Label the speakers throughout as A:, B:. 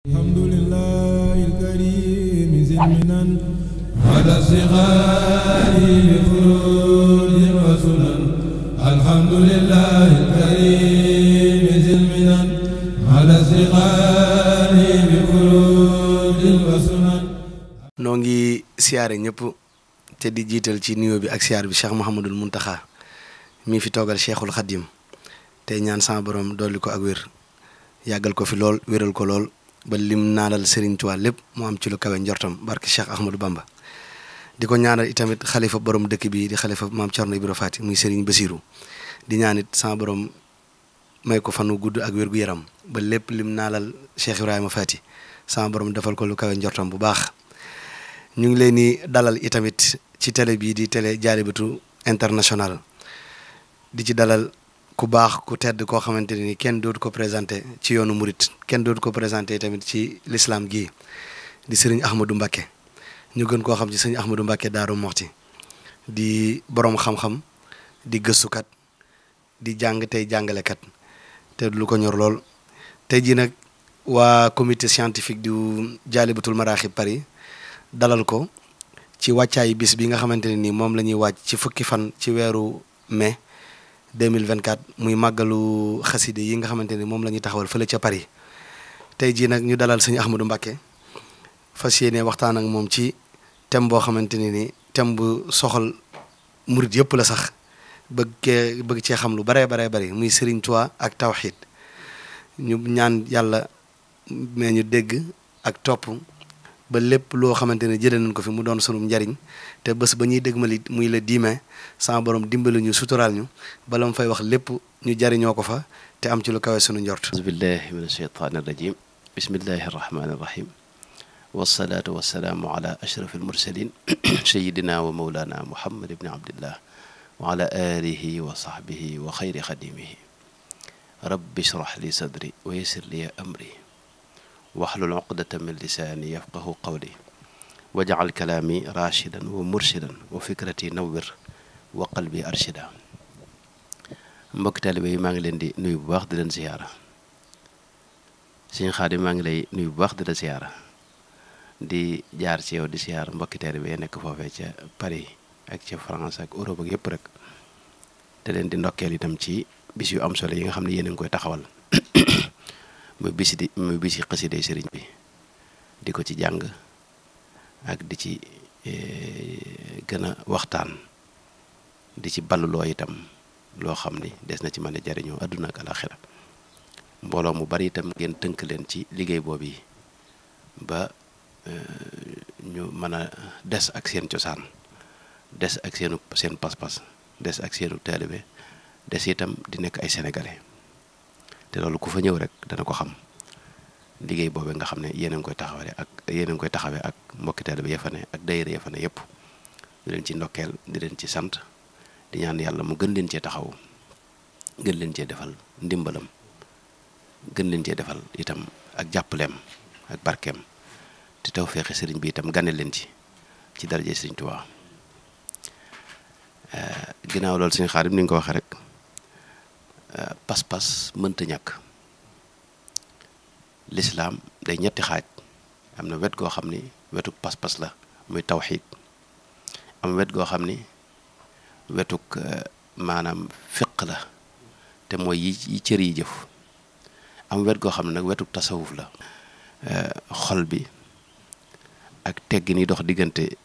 A: الحمد لله الكريم ذي المنن على الصغار بفروض وسنن. الحمد لله الكريم ذي المنن على الصغار بفروض وسنن.
B: noo ngi siyaare ñëpp te di jiital ci nuyoo bi ak siyaar bi Cheikh Mouhamadul Mountakha mi fi toogal Cheikhul Khadim tey ñaan sama borom dolli ko ak wér yàggal ko fi lool wéral ko lool ba lim naalal Serigne Touba lépp mu am ci lu kawe njortam barke Cheikh Ahmadou Bamba. di ko ñaanal itamit xalifa borom dëkk bi di xalifa maam Thierno Ibra Faty muy Serigne Bassirou di ñaan it sama borom may ko fanu gudd ak wér gu yaram ba lépp lim naalal Cheikh Ibrahima Faty sama borom defal ko lu kawe njortam bu baax. ñu ngi leen di dalal itamit ci télé bii di télé Dialibatoul International di ci dalal ku baax ku tedd koo xamante ni kenn dootu ko présenté ci yoonu murit kenn dootu ko présenté tamit ci l'islam gii di sëriñ Ahmadou Mbacké ñu gën koo xam ci sëriñ Ahmadou Mbacké Daaru Moxti di borom xam-xam di gëstukat di jàng tey jàngalekat te lu ko ñor lool. tey jii nag waa comité scientifique du Dialibatoul Marakhib Paris dalal ko ci wàccaayu bis bi nga xamante ne ni moom la ñuy wàcc ci fukki fan ci weeru mai 2024 muy màggalu xaside yi nga xamante ni moom la ñuy taxawal fële ca Paris. tey jii nag ñu dalal sëñ Ahmadou Mbacké fas yéene waxtaan ak moom ci thème boo xamante ne ni thème bu soxal murit yëpp la sax bëgg cee xam lu baree bari muy Serigne Touba ak tawxiid ñu ñaan yàlla mais ñu dégg ak topp ba lépp loo xamante ne jëlee nañ ko fi mu doon sunum njariñ te bés ba ñuy dégmali muy le 10 mai sama borom dimbali ñu suturaal ñu bala mu fay wax lépp ñu jariñoo ko fa te am ci lu kawe sunu njort.
C: auzu billahi min asheytaani rajim bismillahi arrahmani irrahim wasalaatu wasalaamu ala ashraf almursalin sayidina wa maulana muhammad ibni abdillah wa ala alihi wa sahbihi wa xayri xadimihi rabbi shrah li sadri wa yassir li amri waxlul uqdata min lisaani yafqahu qawli waj'al kalaami rashidan wa murshidan wa fikrati nawwir wa qalbi arshida. mbokki taalibe yi maa ngi leen di nuyu bu baax di leen ziyaara Sëñ Xaadim maa ngi lay nuyu bu baax di la ziyaara di jaar ci yow di ziyaar mbokki taalibe yi nekk foofee ca Paris ak ca France ak Europe ak yëpp rek te leen di ndokkeel itam ci bis yu am solo yi nga xam ne yéen a ngi koy taxawal muy bisi xasiday sëriñ bi di ko ci jàng ak di ci gën a waxtaan di ci balluloo itam loo xam ni des na ci mën a jariñoo àdduna ak alaxira mbooloo mu bari itam ngeen tënk leen ci liggéey boobu yi ba ñu mën a des ak seen cosaan des ak seen pas-pas des ak seenu taalibe des itam di nekk ay sénégalais te loolu ku fa ñëw rek dana ko xam liggéey boobee nga xam ne yéen a ngi koy taxawee ak mbokki taalibe ya fa ne ak daayira ya fa ne yëpp di leen ci ndokkeel di leen ci sant di ñaan yàlla mu gën leen cee taxaw gën leen cee defal ndimbalam gën leen cee defal itam ak jàppaleem ak barkeem te tawfeexi sëriñ bi itam gane leen ci daraje sëriñ Tuubaa. ginnaaw loolu Sëriñ Xaadim ni nga ko waxee rek pas-pas mënta ñàkk. lislaam day ñetti xaaj am na wet goo xam ni wetuk pas-pas la muy tawxiid am wet goo xam ni wetuk maanaam fiq la te mooy yi cër yi jëf am wet goo xam ne nag wetuk tasawuf la xol bi ak teggi ni dox diggante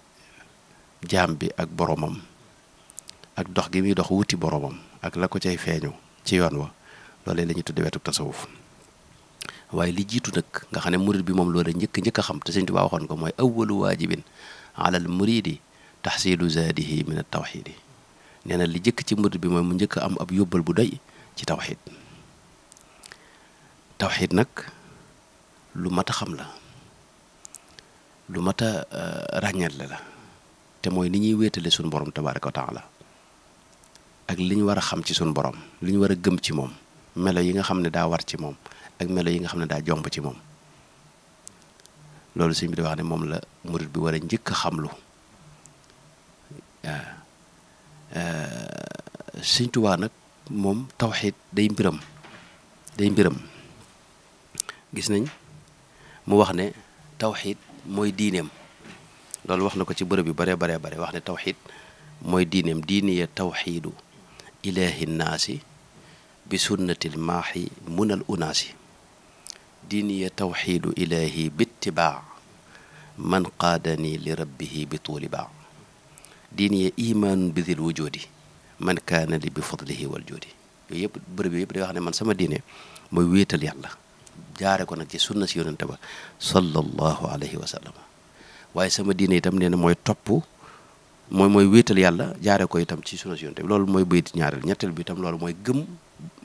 C: jaam bi ak boroomam ak dox gi muy dox wuti boroomam ak la ko cay feeñu ci yoon wa loolee la ñuy tudde wetuk tasawuf waaye li jiitu nag nga xam ne murid bi moom loola njëkk a xam te Sëñ Tuubaa waxoon ko mooy awwalu waajibin alal muridi tahsilu zaadihi min at tawxiidi nee na li jëkk ci murid bi mooy mu njëkk am ab yóbbal bu doy ci tawxiid tawxiid nag lu mat a xam la lu mat a ràññale la te mooy ni ñuy wéetale suñu borom tabaaraka wa taala ak li ñu war a xam ci suñu borom li ñu war a gëm ci moom melo yi nga xam ne daa war ci moom ak melo yi nga xam ne daa jomb ci moom loolu sëñ bi di wax ne moom la murit bi war a njëkk a xamlu Sëñ Tuubaa nag moom tawxiid day mbiram gis nañ mu wax ne tawxiid mooy diineem loolu wax na ko ci bërëb yu bare bare bare wax ne tawxiid mooy diineem diiniya tawxiidu ilaahi naasi bi sunnatil maaxi munal unaasi diiniya tawxiidu ilaahi bittibaa man qaadani li rabbihi bi tuuli baa diiniya imaanun bi dil wujudi man kaana li bi fadlihi wal joodi yooyu yëpp bërëb yëpp day wax ne man sama diine mooy wéetal yàlla jaare ko nag ci sunna si yonente ba sallallahu alayhi wa sallam waaye sama diine itam nee na mooy topp mooy wéetal yàlla jaare ko itam ci sunna si yonente bi loolu mooy bayit ñaareel ñetteel bi itam loolu mooy gëm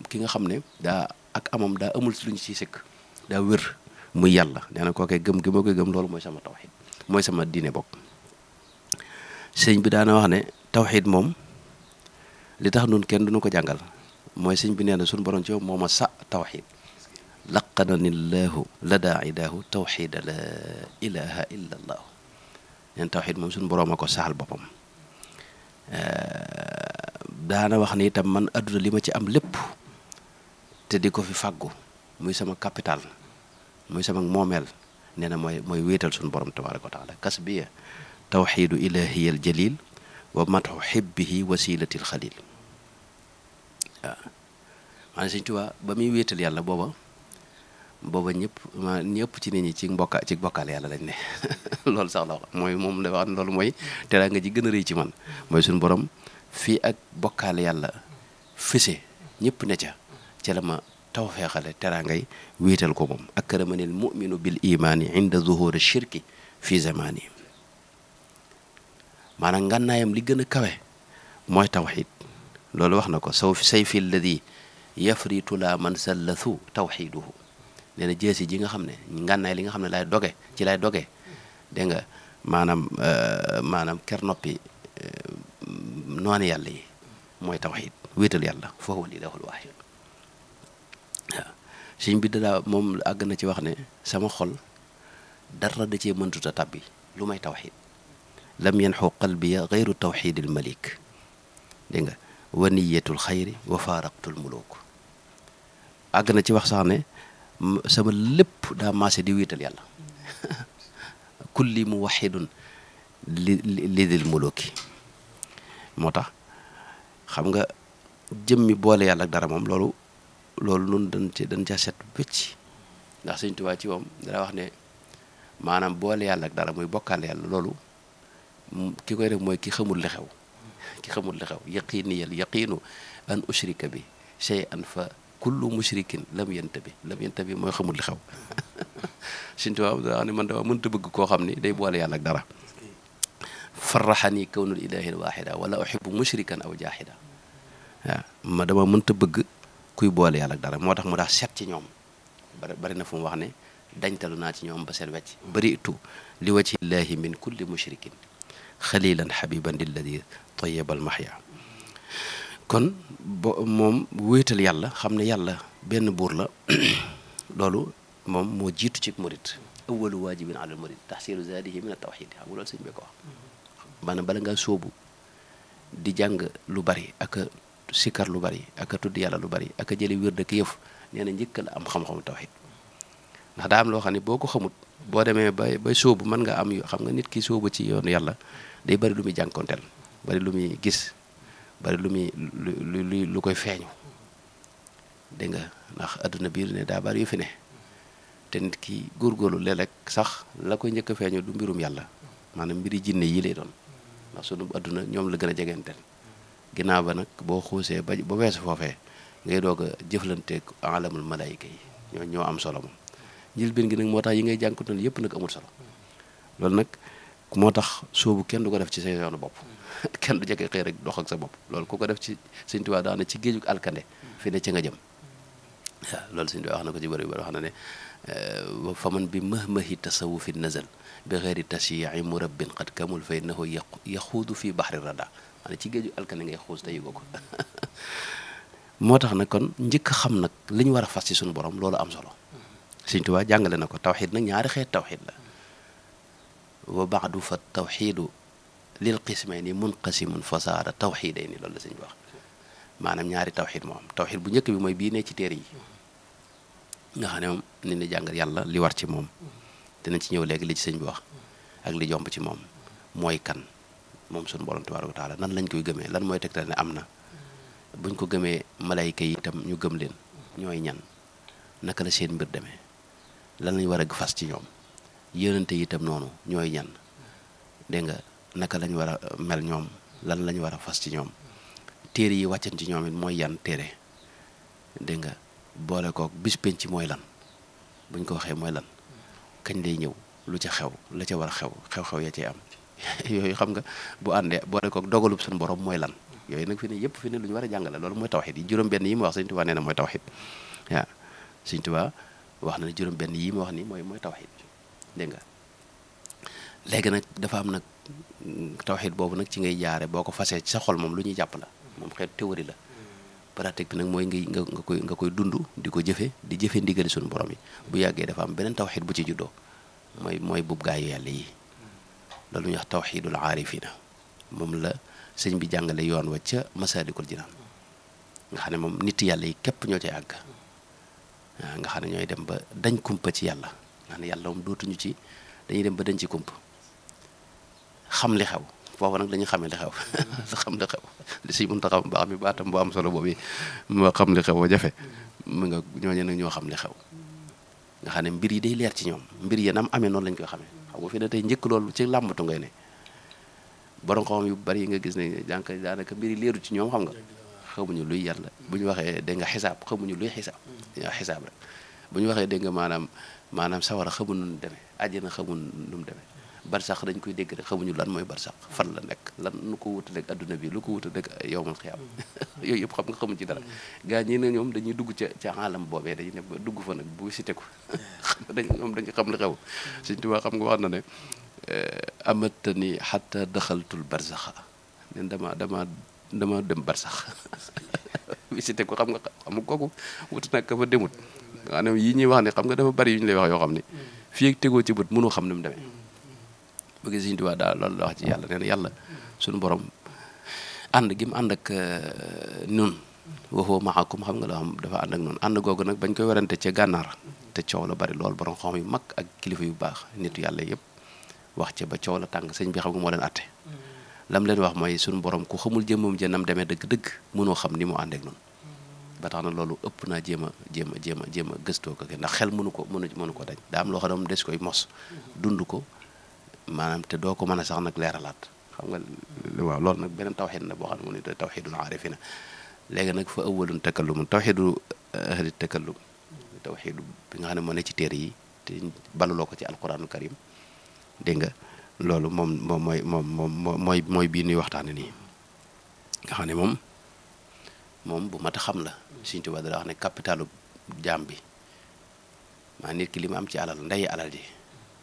C: ki nga xam ne daa ak amam daa amul si lu ñu ciy sëkk daa wér muy yàlla nee na kookee gëm gi moo koy gëm loolu mooy sama tawxid mooy sama diine bokk sëñ bi daana wax ne tawxid moom li tax nun kenn duñu ko jàngal mooy sëñ bi nee na suñu borom ci yow moo ma sa tawxid laqanani llahu lada idaahu tawxida la ilaha illa allah neen tawxid moom suñu borom a ko saxal boppam daana wax ne itam man adduna li ma ci am lépp te di ko fi fàggu muy sama capital muy sama moomeel nee na mooy wéetal suñu borom tabaraka wa taala kas biya tawxidu ilahiyal jalil wa matxu xibbihi wasilatil xalil waaw maanaam Sëñ Tuubaa ba muy wéetal yàlla booba ñëpp ci nit ñi ci bokkaale yàlla lañ ne loolu sax la wax mooy moom la wax loolu mooy teraanga ji gën a rëy ci man mooy suñu borom fii ak bokkaale yàlla fese ñëpp ne ca la ma tawfeexale teraangay wéetal ko moom akramanil mu'minu bil imaani inda zuhuri shirki fi zamani maanaam ngànnaayam li gën a kawe mooy tawxid loolu wax na ko sayfi alladi yafritu la man sallathu tawxiduhu nee na jeesi ji nga xam ne ngànnaay li nga xam ne lay doge dégg nga maanaam ker noppi noonu yàlla yi mooy tawxid wéetal yàlla foofu wal ilaahul waahid waaw sëñ bi dadaa moom àgg na ci wax ne sama xol dara da cee mëntuta tabbi lu may tawxid lam yanxu qalbiya gayru tawxidil malik dégg nga wa niyatul xayri wa faaraqtul muluk àgg na ci wax sax ne sama lépp daa maase di wéetal yàlla kulli muwaxidun li dil muluki moo tax xam nga jëmmi boole yàlla ak dara moom loolu nun dañ ca set wécc ndax Sëñ Tuubaa ci moom dara wax ne maanaam boole yàlla ak dara muy bokkaale yàlla loolu ki koy def mooy ki xamul li xew yaqiinu an ushrika bi shay'an fa kullu mushrikin lam yantabi mooy xamul li xew Sëñ Tuubaa daa wax ne man dama mënta bëgg koo xam ni day boole yàlla ak dara farraxani kawnul ilahi alwaxida wala uhibbu mushrikan aw jaaxida waaw ma dama mënta bëgg kuy boole yàlla ak dara moo tax mu daa set ci ñoom bari na fu mu wax ne dañtalu naa ci ñoom ba seen wecc baritu li wajhi llahi min kulli mushrikin xalilan xabiban lilladi tayyibal mahya kon moom wéetal yàlla xam ne yàlla benn buur la loolu moom moo jiitu ci murit awalu waajibin alal murit taxsilu zaadihi min at-tawxid xam nga loolu sëñ bi ko wax maanaam bala ngaa sóobu di jàng lu bari ak a sikkar lu bari ak a tudd yàlla lu bari ak a jële wér dëkk yëf nee na njëkk la am xam-xamu tawxid ndax daa am loo xam ne boo ko xamut boo demee bay sóobu mën nga am xam nga nit ki sóobu ci yoonu yàlla day bari lu muy jànkonteel bari lu muy gis bari lu koy feeñu dégg nga ndax adduna biir ne daa bari yu fi ne te nit ki góorgóorlu léeg-léeg sax la koy njëkk a feeñu du mbirum yàlla maanaam mbiri jinne yi lay doon ndax sunu adduna ñoom la gën a jegenteel ginnaaw ba nag boo xuusee ba weesu foofee ngay doog a jëflanteeg alamul malaayika yi ñoo am solo moom njëlbéen gi nag moo tax yi ngay jànkuwanteel yëpp nag amul solo loolu nag moo tax soobu kenn du ko def ci sa yoonu bopp kenn du jege xëy rek dox ak sa bopp loolu ku ko def ci Sëñ Tuubaa daana ci géejug alkande fi ne ci nga jëm waaw loolu Sëñ Tuubaa wax na ko ci bëri wax na ne fa man bi mahmahi tasawufi nazal bi xeeri tasyi'i murabbin qad kamul fa innahu yaxuudu fi baxri rada maanaam ci géejug alkande ngay xuus te yëgoo ko moo tax nag kon njëkk a xam nag li ñu war a fas ci suñu borom loolu am solo Sëñ Tuubaa jàngale na ko tawxiid nag ñaari xeet tawxiid la wa baadu fa tawxiidu lil qismayni munqasimun fasaara tawxiidayni loolu la sëñ bi wax maanaam ñaari tawxiid moo am tawxiid bu njëkk bi mooy bii ne ci téere yi nga xam ne moom nit ñi jàngal yàlla li war ci moom dinañ ci ñëw léegi li ci sëñ bi wax ak li jomb ci moom mooy kan moom suñu borom tabaaraka wa taala nan lañ koy gëmee lan mooy tegtal ne am na buñ ko gëmee malayka yi itam ñu gëm leen ñooy ñan naka la seen mbir demee lan lañ war a fas ci ñoom yonente yi itam noonu ñooy ñan dégg nga naka lañ war a mel ñoom lan lañ war a fas ci ñoom téere yi wàccan ci ñoom it mooy yan téere dégg nga boole kook bis penc mooy lan buñ ko waxee mooy lan kañ lay ñëw lu ca xew la ca war a xew-xew ya cay am yooyu xam nga bu àndee boole kook dogalub suñu borom mooy lan yooyu nag fi ne yëpp fi ne lu ñu war a jàngale loolu mooy tawxid yi juróom-benn yi mu wax Sëñ Tuubaa nee na mooy tawxid waaw Sëñ Tuubaa wax na ne juróom-benn yi mu wax ni mooy tawxid dégg nga léegi nag dafa am nag tawxid boobu nag ci ngay jaare boo ko fasee ci sa xol moom lu ñuy jàpp la moom xeet théorie la pratique bi nag mooy nga koy dund di ko jëfe di jëfe ndigali suñu borom yi bu yàggee dafa am beneen tawxid bu ci juddoo mooy bub gaayu yàlla yi loolu ñuy wax tawxidul aarifina moom la sëñ bi jàngale yoon wa ca Masaalikul Jinaan nga xam ne moom nit yàlla yi képp ñoo cay àgg waaw nga xam ne ñooy dem ba dañ kumpa ci yàlla nga xam ne yàlla moom dootuñu ci dañuy dem ba dañ ci kumpa xam li xew foofu nag dañuy xamee li xew xam li xew li si mën ta xam baax mi baatam bu am solo boobu moo xam li xew a jafe mu nga ñooñu nag ñoo xam li xew nga xam ne mbir yi day leer ci ñoom mbir yi nam amee noonu lañ koy xamee xam nga fi ne tey njëkk loolu ci làmbatu ngay ne borom xam yu bari yi nga gis ne jànk daanaka mbir yi leeru ci ñoom xam nga xamuñu luy yàlla bu ñu waxee dégg nga xisaab xamuñu luy xisaab yaa xisaab rek bu ñu waxee dégg nga maanaam sawara xamuñ nu mu demee àjjana xamuñ nu mu demee barsax dañ koy dégg rek xamuñu lan mooy barsax fan la nekk lan nu ko wutaleeg adduna bi lu ko wutaleeg yowmal xiyaam yooyu yëpp xam nga xamuñ ci dara gaa ñi ne ñoom dañuy dugg ca xaalam boobee dañuy ne ba dugg fa nag bu cité ko ñoom dañuy xam li xew Sëñ Tuubaa xam nga wax na ne amatani xatta daxaltul barsaxa nen dama dem barsax visité ko xam nga kooku wutu nag ka fa demut maanaam yi ñuy wax ne xam nga dafa bari yu ñu lay wax yoo xam ne fii ak tegoo ci bët mënoo xam ne mu demee bëgg Sëñ Tuubaa daal loolu la wax ci yàlla nee na yàlla suñu borom ànd gi mu ànd ak nun waxoo maxakum xam nga loo xam dafa ànd ak noonu ànd googu nag bañ koy werante ca gànnaar te coow la bari lool borom xam yu mag ak kilifa yu baax nitu yàlla yëpp wax ca ba coow la tàng sëñ bi xam nga moo leen atte lam leen wax mooy suñu borom ku xamul jëmmam jënam demee dëgg-dëgg mënoo xam ni mu ànd ak noonu ba tax na loolu ëpp naa jéem a gëstoo ko ndax xel mënu ko dañ daa am loo xam ne des koy mos dund ko maanaam te doo ko mën a sax nag leeralaat xam nga waaw loolu nag beneen tawxid na boo xam ne mu ne tawxidul aarifina léegi nag fa awwalun takallum tawxidu ahli takallum tawxidu bi nga xam ne moo ne ci téere yi te balaloo ko ci alquranul karim dégg nga loolu mooy bii nuy waxtaane nii nga xam ne moom bu mat a xam la Sëñ Tuubaa dara wax ne capitalu jaam bi maa nit ki li mu am ci alal ndeyi alal ji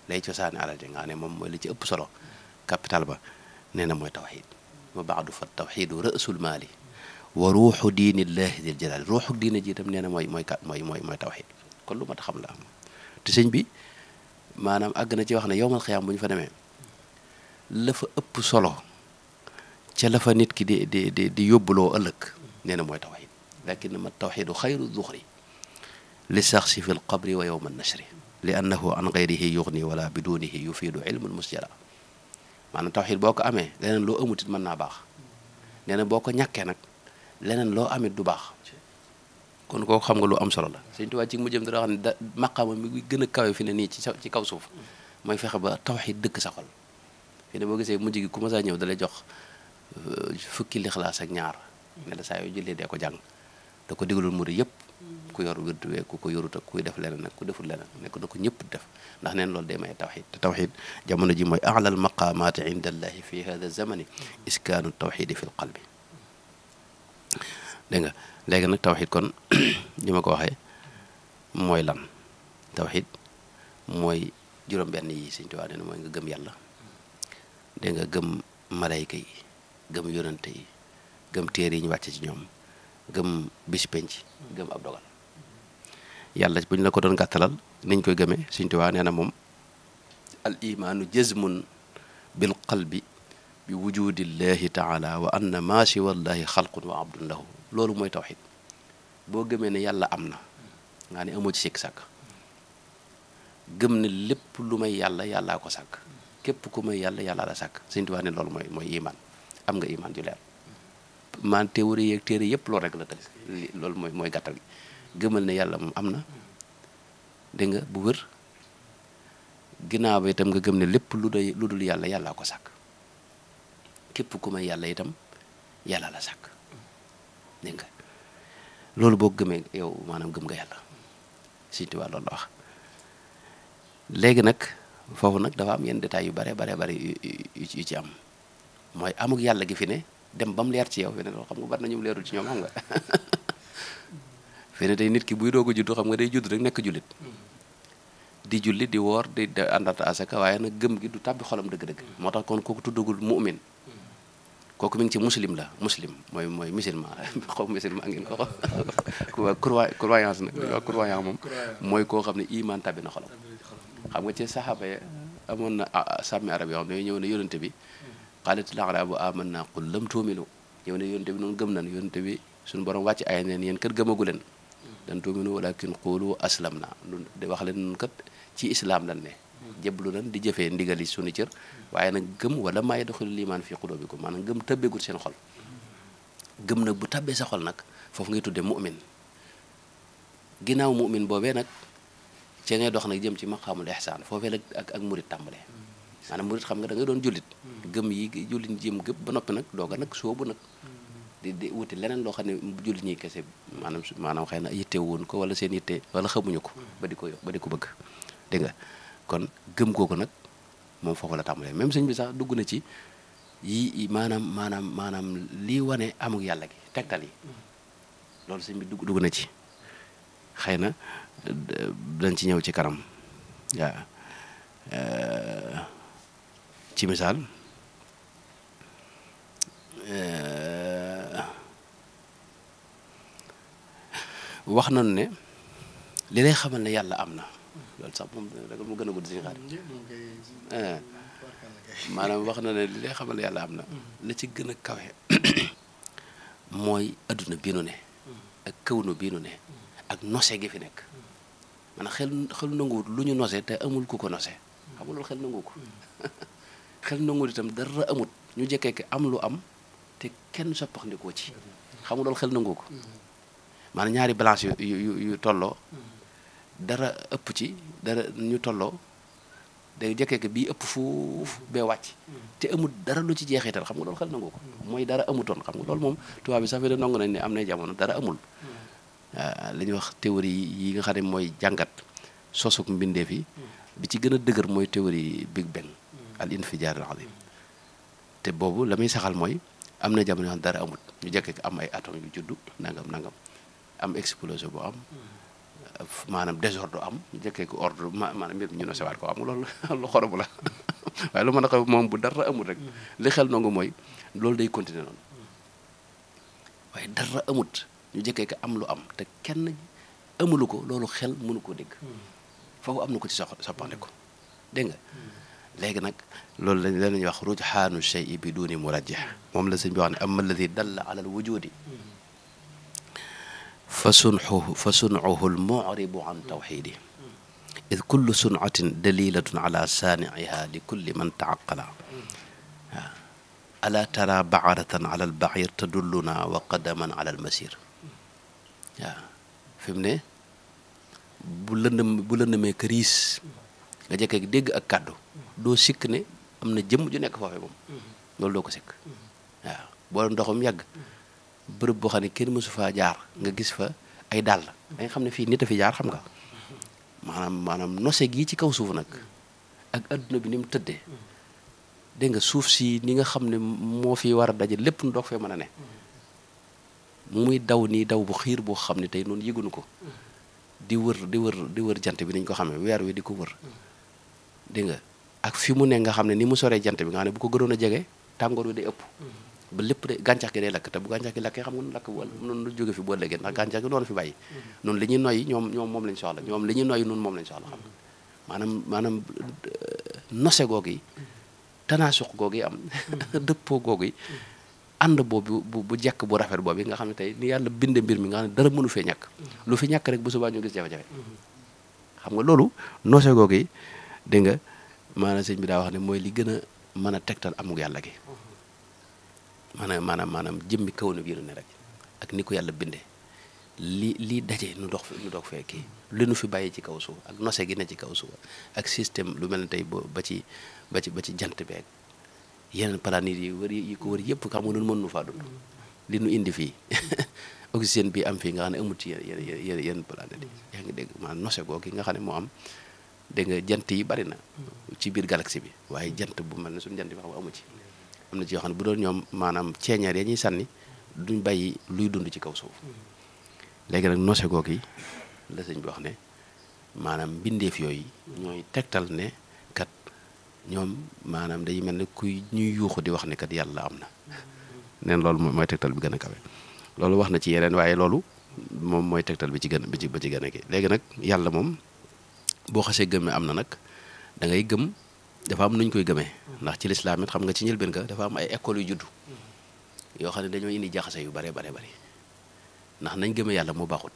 C: lay cosaani alal ji nga xam ne moom mooy li ci ëpp solo capital ba nee na mooy tawxid wa baadu fa tawxidu ra'sul maali wa ruuxu diinillahi dil jalaali ruuxu diine ji itam nee na mooy tawxid kon lu mat a xam la am te sëñ bi maanaam àgg na ci wax ne yowmal xiyaam bu ñu fa demee la fa ëpp solo ca la fa nit ki di yóbbuloo ëllëg nee na mooy tawxid lakin ma tawxidu xayru zuxri li saxsi fi l qabri wa yowma nashri li annahu an gayrihi yugni wala bidunihi yufiidu ilmun musjala maanaam tawxid boo ko amee leneen loo amutit mën naa baax nee na boo ko ñàkkee nag leneen loo amit du baax kon kooku xam nga lu am solo la Sëñ Tuubaa ci mu jëm dara wax ne maqaama mi gën a kawe fi ne nii ci kaw suuf mooy fexe ba tawxid dëkk sa xol fi ne boo gisee mujj gi ku ma saa ñëw dalay jox fukki lixlaas ak ñaar ne la saa yoo jullee dee ko jàng da ko digalul murid yëpp ku yor wirdu wee ku ko yorut ak kuy def leneen ak ku deful leneen nekk na ko ñëpp def ndax neen loolu day may tawxid te tawxid jamono ji mooy a'lal maqaamaati inda allahi fi hada zamani iskaanu tawxidi fi l qalbi dégg nga léegi nag tawxid kon ñi ma ko waxee mooy lan tawxid mooy juróom-benn yi Sëñ Tuubaa nee na mooy nga gëm yàlla dégg nga gëm malayka yi gëm yonante yi gëm téere yi ñu wàcce ci ñoom gëm bis penc gëm ab dogal yàlla bu ñu la ko doon gàttalal niñ koy gëmee Sëñ Tuubaa nee na moom al imaanu jazmun bil qalbi bi wujudillahi taala wa anna maa siwa llahi xalqun wa abdun lahu loolu mooy tawxid boo gëmee ne yàlla am na nga ne amoo ci sikk sàkk gëm ne lépp lu may yàlla yàllaa ko sàkk képp ku may yàlla yàllaa la sàkk Sëñ Tuubaa ne loolu mooy iman am nga iman ju leer man théorie yeeg téere yëpp loolu rek la tënk loolu mooy gàttal gi gëmal ne yàlla moom am na dégg nga bu wër ginnaaw ba itam nga gëm ne lépp lu dul yàlla yàllaa ko sàkk képp ku may yàlla itam yàlla la sàkk dégg nga loolu boo gëmee yow maanaam gëm nga yàlla Sëñ Tuubaa loolu la wax léegi nag foofu nag dafa am yenn détails yu bare yu ci am mooy amuk yàlla gi fi ne dem ba mu leer ci yow fi ne loolu xam nga bari na ñu leerul ci ñoom xam nga fi ne tey nit ki buy doog a judd xam nga day judd rek nekk jullit di julli di woor di àndata asaka waaye nag gëm gi du tàbbi xolam dëgg-dëgg moo tax kon kooku tuddagul mu'min kooku mi ngi ci muslim mooy musulman xaw musulman ngeen ko croyance nag dañuy wax croyant moom mooy koo xam ne iman tàbbi na xolam xam nga ci saxaaba ya amoon na sàmmi arab yoo xam ne ñëw ne yonente bi qaalatil a'raabu aamanna qul lam tu'minu ñëw ne yonente bi noonu gëm nañ yonente bi suñu borom wàcc ay neen yéen kat gëmagu leen dan tu'minu walakin qulu aslamna di wax leen nun kat ci islam lan ne jébbalu nan di jëfee ndigali suñu cër waaye nag gëm wala maa yadxulul iimaan fi quluubikum maanaam gëm tëbbeegul seen xol gëm nag bu tabbee sa xol nag foofu ngay tuddee mu'min ginnaaw mu'min boobee nag ci ngay dox nag jëm ci maqaamul ihsaan foofee nag ak murit tàmbalee maanaam murit xam nga da ngay doon jullit gëm yi jullit ñi jëm gëpp ba noppi nag dooga nag soobu nag di wuti leneen loo xam ne jullit ñi kese maanaam xëy na yitte woon ko wala seen yitte wala xamuñu ko ba di ko bëgg dégg nga kon gëm googu nag moom foofu la tàmbalee même sëñ bi sax dugg na ci yi maanaam lii wane amuk yàlla gi tegtal yi loolu sëñ bi dugg na ci xëy na dañ ci ñëw ci kanam waaw ci misaal wax nañu ne li lay xamal ne yàlla am na loolu sax moom rek mu gën a gudd si xaar maanaam wax na ne li lay xamal ne yàlla am na la ci gën a kawe mooy adduna bii nu ne ak kawnu bii nu ne ak nose gi fi nekk maanaam xel nanguwut lu ñu nose te amul ku ko nose xam nga loolu xel nangu ko xel nanguwut itam dara amut ñu jekkee am lu am te kenn soppaxndikoo ci xam nga loolu xel nangu ko maanaam ñaari balance yu tolloo dara ëpp ci dara ñu tolloo day jekkee bii ëpp fuuf bee wàcc te amut dara lu ci jeexital xam nga loolu xel nangu ko mooy dara amutoon xam nga loolu moom tubaab bi sax fi de nangu nañ ne am na jamono dara amul li ñuy wax théorie yi nga xam ne mooy jàngat sosuk mbindeef yi bi ci gën a dëgër mooy théorie Big Bang al infijaar al azim te boobu la muy saxal mooy am na jamono yoo xam dara amut ñu jekkee am ay atome yu juddu nangam am explosion bu am maanaam désordre am ñu jekkee ko ordre maanaam mbir mi ñu nosewaat ko am loolu lu xorobu la waaye lu mën a xew moom bu dara amut rek li xel nangu mooy loolu day continuer noonu waaye dara amut ñu jekkee ko am lu am te kenn amulu ko loolu xel mënu koo dégg foofu am na ko ci soppande ko dégg nga léegi nag loolu la ñuy wax rujxaanu shay'i bi duni murajjih moom la sëñ bi wax ne amma alladi dalla ala al wujudi fa sun'uhu al mu'ribu an tawxidi id kullu sun'atin dalilatun ala saani'iha li kulli man taaqala waaw ala tara baaratan ala al bair tadulluna wa qadaman ala al masir waaw fi mu ne bu lëndëmee këriis nga jekkee dégg ak kàddu doo sikk ne am na jëmm ju nekk foofee moom loolu doo ko sikk waaw boo ndoxam yàgg bërëb boo xam ne kenn mësu faa jaar nga gis fa ay dàll da nga xam ne fii nit a fi jaar xam nga maanaam nose gii ci kaw suuf nag ak adduna bi ni mu tëddee dégg nga suuf si ni nga xam ne moo fi war a daje lépp nu doog fee mën a ne muy daw nii daw bu xiir boo xam ne tey noonu yëgunu ko di wër jant bi niñ ko xamee weer wi di ko wër dégg nga ak fi mu ne nga xam ne ni mu soree jant bi nga xam ne bu ko gënoon a jege tàngoor wi day ëpp ba lépp de gàncax gi day lakk te bu gàncax gi lakkee xam nga nu lakk noonu lu jóge fi boo léegi ndax gàncax gi doon fi bàyyi noonu li ñuy noyyi ñoom moom lañ soxla ñoom li ñuy noyyi noonu moom lañ soxla xam nga maanaam nose googu yi tanaasuq googu yi am dëppoo googu yi ànd boobu bu jekk bu rafet boobu nga xam ne tey ni yàlla binde mbir mi nga xam ne dara mënu fee ñàkk lu fi ñàkk rek bu subaa ñu gis jafe-jafe xam nga loolu noose googu yi dégg nga maanaam sëñ bi daa wax ne mooy li gën a mën a tegtal amug yàlla gi maanaam jëmmi kaw na biir ne rek ak ni ko yàlla bindee lii daje nu doog fee kii li nu fi bàyyi ci kaw suuf ak nose gi ne ci kaw suuf ak système lu mel ne tey ba ci jant beeg yeneen planètes yi wër yi ko wër yëpp xam nga noonu mën nu faa dund li nu indi fii oxygène bi am fii nga xam ne amut ci yenn planètes yi yaa ngi dégg maanaam nose googu nga xam ne moo am dégg nga jant yi bari na ci biir galaxie bi waaye jant bu mel ne suñu jant bi xam nga amu ci am na ci yoo xam ne bu doon ñoom maanaam ceeñeer ya ñuy sànni duñ bàyyi luy dund ci kaw suuf léegi nag nose googu yi la sëñ bi wax ne maanaam mbindeef yooyu ñooy tegtal ne kat ñoom maanaam day mel ne kuy ñuy yuuxu di wax ne kat yàlla am na neen loolu mooy tegtal bi gën a kawe loolu wax na ci yeneen waaye loolu moom mooy tegtal bi ci gën a kii léegi nag yàlla moom boo xasee gëmee am na nag da ngay gëm dafa am nuñ koy gëmee ndax ci lislaam it xam nga ci njëlbeen ga dafa am ay écoles yu juddu yoo xam ne dañoo indi jaxase yu bare bari ndax nañ gëmee yàlla moo baaxut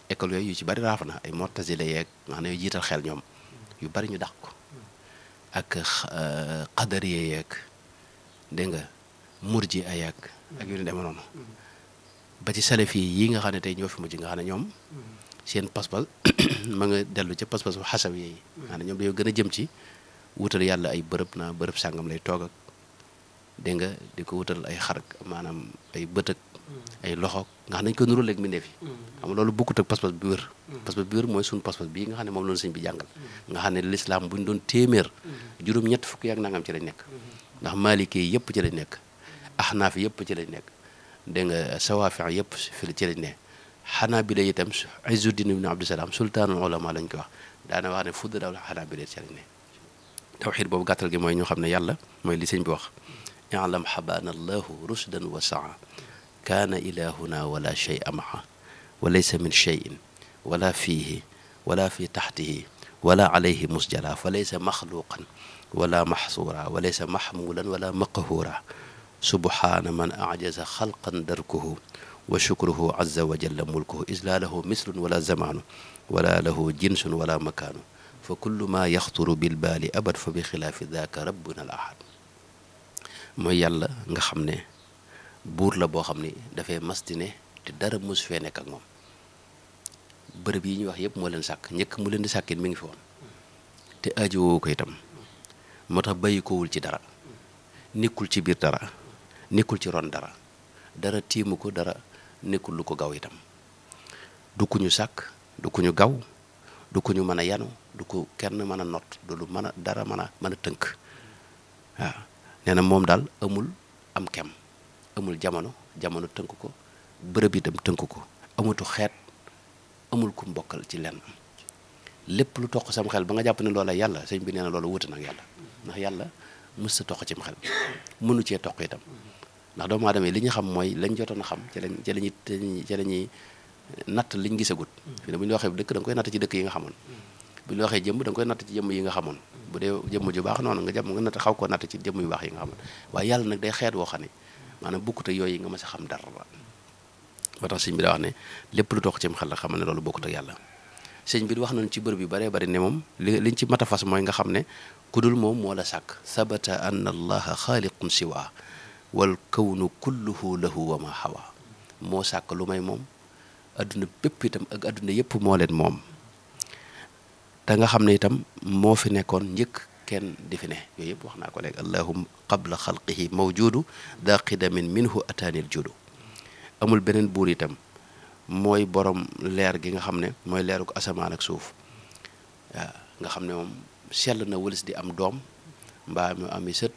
C: école yooyu yu ci bari raaf na ay mortazile yeeg nga xam ne yu jiital xel ñoom yu bari ñu dàq ko ak xadariye yeeg dégg nga murji ay ak yu ne demee noonu ba ci salafi yi nga xam ne tey ñoo fi mujj nga xam ne ñoom seen pas-pas ma nga dellu ca pas-pas bu xasawi yi nga xam ne ñoom dañoo gën a jëm ci wutal yàlla ay bërëb naa bërëb sàngam lay toog ak dégg nga di ko wutal ay xar maanaam ay bët ak ay loxo nga xam ne dañu ko nurul ak mbindeef yi xam nga loolu bokkut ak pas-pas bi wér pas-pas bi wér mooy suñu pas-pas bii nga xam ne moom loolu sëñ bi jàngal nga xam ne lislaam bu ñu doon téeméer juróom-ñett fukki ak nangam ci lañ nekk ndax maliki yi yëpp ci lañ nekk ahnaaf yëpp ci lañ nekk dégg nga sawaafi yëpp fi ci lañ nekk xanaabila itam Izzuddin ibn Abdusalaam sultaanul ulama lañ ko wax daana wax ne fudd daw la xanaabila ci lañ nekk tawxiid boobu gàttal gi mooy ñu xam ne yàlla mooy li sëñ bi wax i'lam xabaana allahu rushdan wa saa kaana ilahuna wala shay'a maa wa laysa min shay'in wala fiihi wala fi taxtihi wala alayhi musjala fa laysa maxluqan wala maxsuura wa laysa maxmuulan wala maqhuura subhaana man ajaza xalqan darkuhu wa shukruhu azza wa jalla mulkuhu is laa lahu mislun wala zamaanu wala lahu jinsun wala makaanu fa kullu ma yaxturu bil baali abad fa bi xilaafi daaka rabbuna al ahad mooy yàlla nga xam ne buur la boo xam ni dafay mastine te dara mos fee nekk ak moom bërëb yi ñuy wax yëpp moo leen sàkk njëkk mu leen di sàkkit mi ngi fi woon te aajowoo ko itam moo tax bàyyi kowul ci dara nekkul ci biir dara nekkul ci ron dara dara tiimu ko dara nekkul lu ko gaw itam du ku ñu sàkk du ku ñu gaw du ku ñu mën a yanu du ko kenn mën a not du lu mën a dara mën a tënk waaw nee na moom daal amul am kem amul jamono tënk ko bërëb itam tënk ko amatu xeet amul ku mbokkal ci lenn lépp lu toq sam xel ba nga jàpp ne loola yàlla sëñ bi nee na loolu wuute nag yàlla ndax yàlla mës sa toq cim xel mënu cee toq itam ndax doomu aadama yi li ñu xam mooy lañ jotoon a xam ci lañuy natt liñ gisagut fi ne bu ñu waxee dëkk da nga koy natt ci dëkk yi nga xamoon bu ñu waxee jëmm da nga koy natt ci jëmm yi nga xamoon bu dee jëmm ju baax noonu nga natt xaw koo natt ci jëmm yu baax yi nga xamoon waaye yàlla nag day xeet woo xam ne maanaam bokkut ak yooyu nga mës a xam dara moo tax sëñ bi daa wax ne lépp lu toog ci xel la xamal ne loolu bokkut ak yàlla sëñ bi wax nañu ci bërëb yu baree bari ne moom liñ ci mat a fas mooy nga xam ne ku dul moom moo la sàkk sabata anna allaha xaaliqun siwa wal kawnu kulluhu lahu wa ma hawa moo sàkk lu may moom adduna bépp itam ak adduna yëpp moo leen moom te nga xam ne itam moo fi nekkoon njëkk kenn di fi ne yooyu yëpp wax naa ko léegi allahum qabla xalqihi mawjudu da qidamin minhu ataanil judu amul beneen buur itam mooy borom leer gi nga xam ne mooy leeru ko asamaan ak suuf waaw nga xam ne moom sell na wëlis di am doom mbaa mu am i sët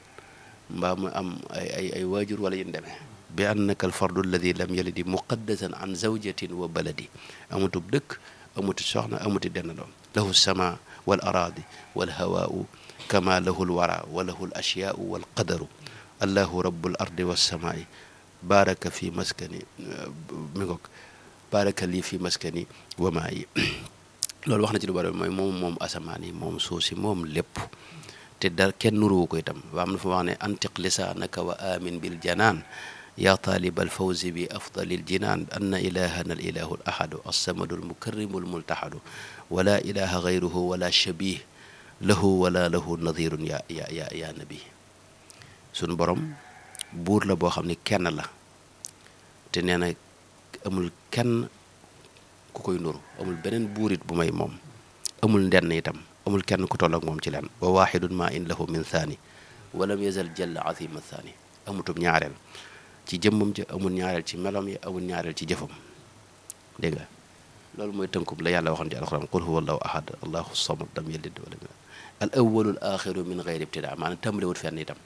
C: mbaa mu am ay waajur wala yin demee bi annaka al fardu alladi lam yalidi muqaddasan an zawjatin wa baladi amutub dëkk amuti soxna amuti denn doom lahu sama wal araadi wal hawaau kama lahu l wara wa lahu l ashyaau wal qadaru allahu rabbul ardi wassamaai baraka fi maskani mi ngoog baraka lii fi maskani wa maa yi loolu wax na ci lu bari mooy moom asamaan yi moom suuf si moom lépp te dara kenn nuruwu ko itam waa am na fa wax ne antiq lisaanaka wa amin bil janaan yaa taaliba alfawzi bi afdali aljinaan anna ilahana al ilahu al ahadu alsamadu almukarrimu almultaxadu wala ilaha gayruhu wala shabih lahu wala lahu nadirun ya nabi. sunu borom buur la boo xam ne kenn la te nee na amul kenn ku koy nuru, amul beneen buurit bu may moom, amul ndenn itam, amul kenn ku toll ak moom ci leen. wa waxidun ma in lahu min thani walam yazal jalla azima thani. amutum ñaareel ci jëmmam ja, amul ñaareel ci melom yi, amul ñaareel ci jëfam. dégg nga loolu mooy tënkub la yàlla waxoon ci alxuraan qul huwa allahu ahad allahu samad lam yalid walam yulad al awwalu al axiru min gayri ibtidaa. maanaam tàmbalewut fenn itam,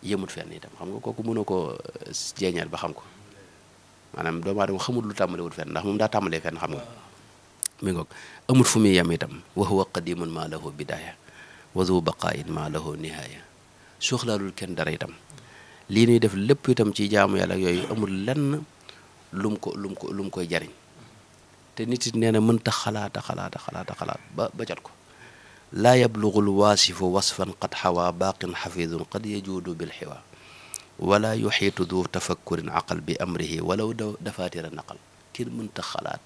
C: yëmut fenn itam. xam nga kooku mënoo ko jeeñal ba xam ko, maanaam doomu aadama xamul lu tàmbalewut fenn ndax moom daa tàmbalee fenn. xam nga mi ngoog amut fu muy yem itam. wa huwa qadimun maa lahu bidaaya wa zu baqaayin maa lahu nihaaya. soxlaalul kenn dara itam. lii nuy def lépp itam ci jaamu yàlla ak yooyu amul lenn lu mu koy jariñ. te nit it nee na mënta xalaat ba jot ko. laa yablugul waasifu wasfan qad xawaa baaqin xafidun qad yajuudu bil xiwaa wala yuxiitu du tafakkurin aqal bi amrihi walaw dafaatira naqal. kii mënta xalaat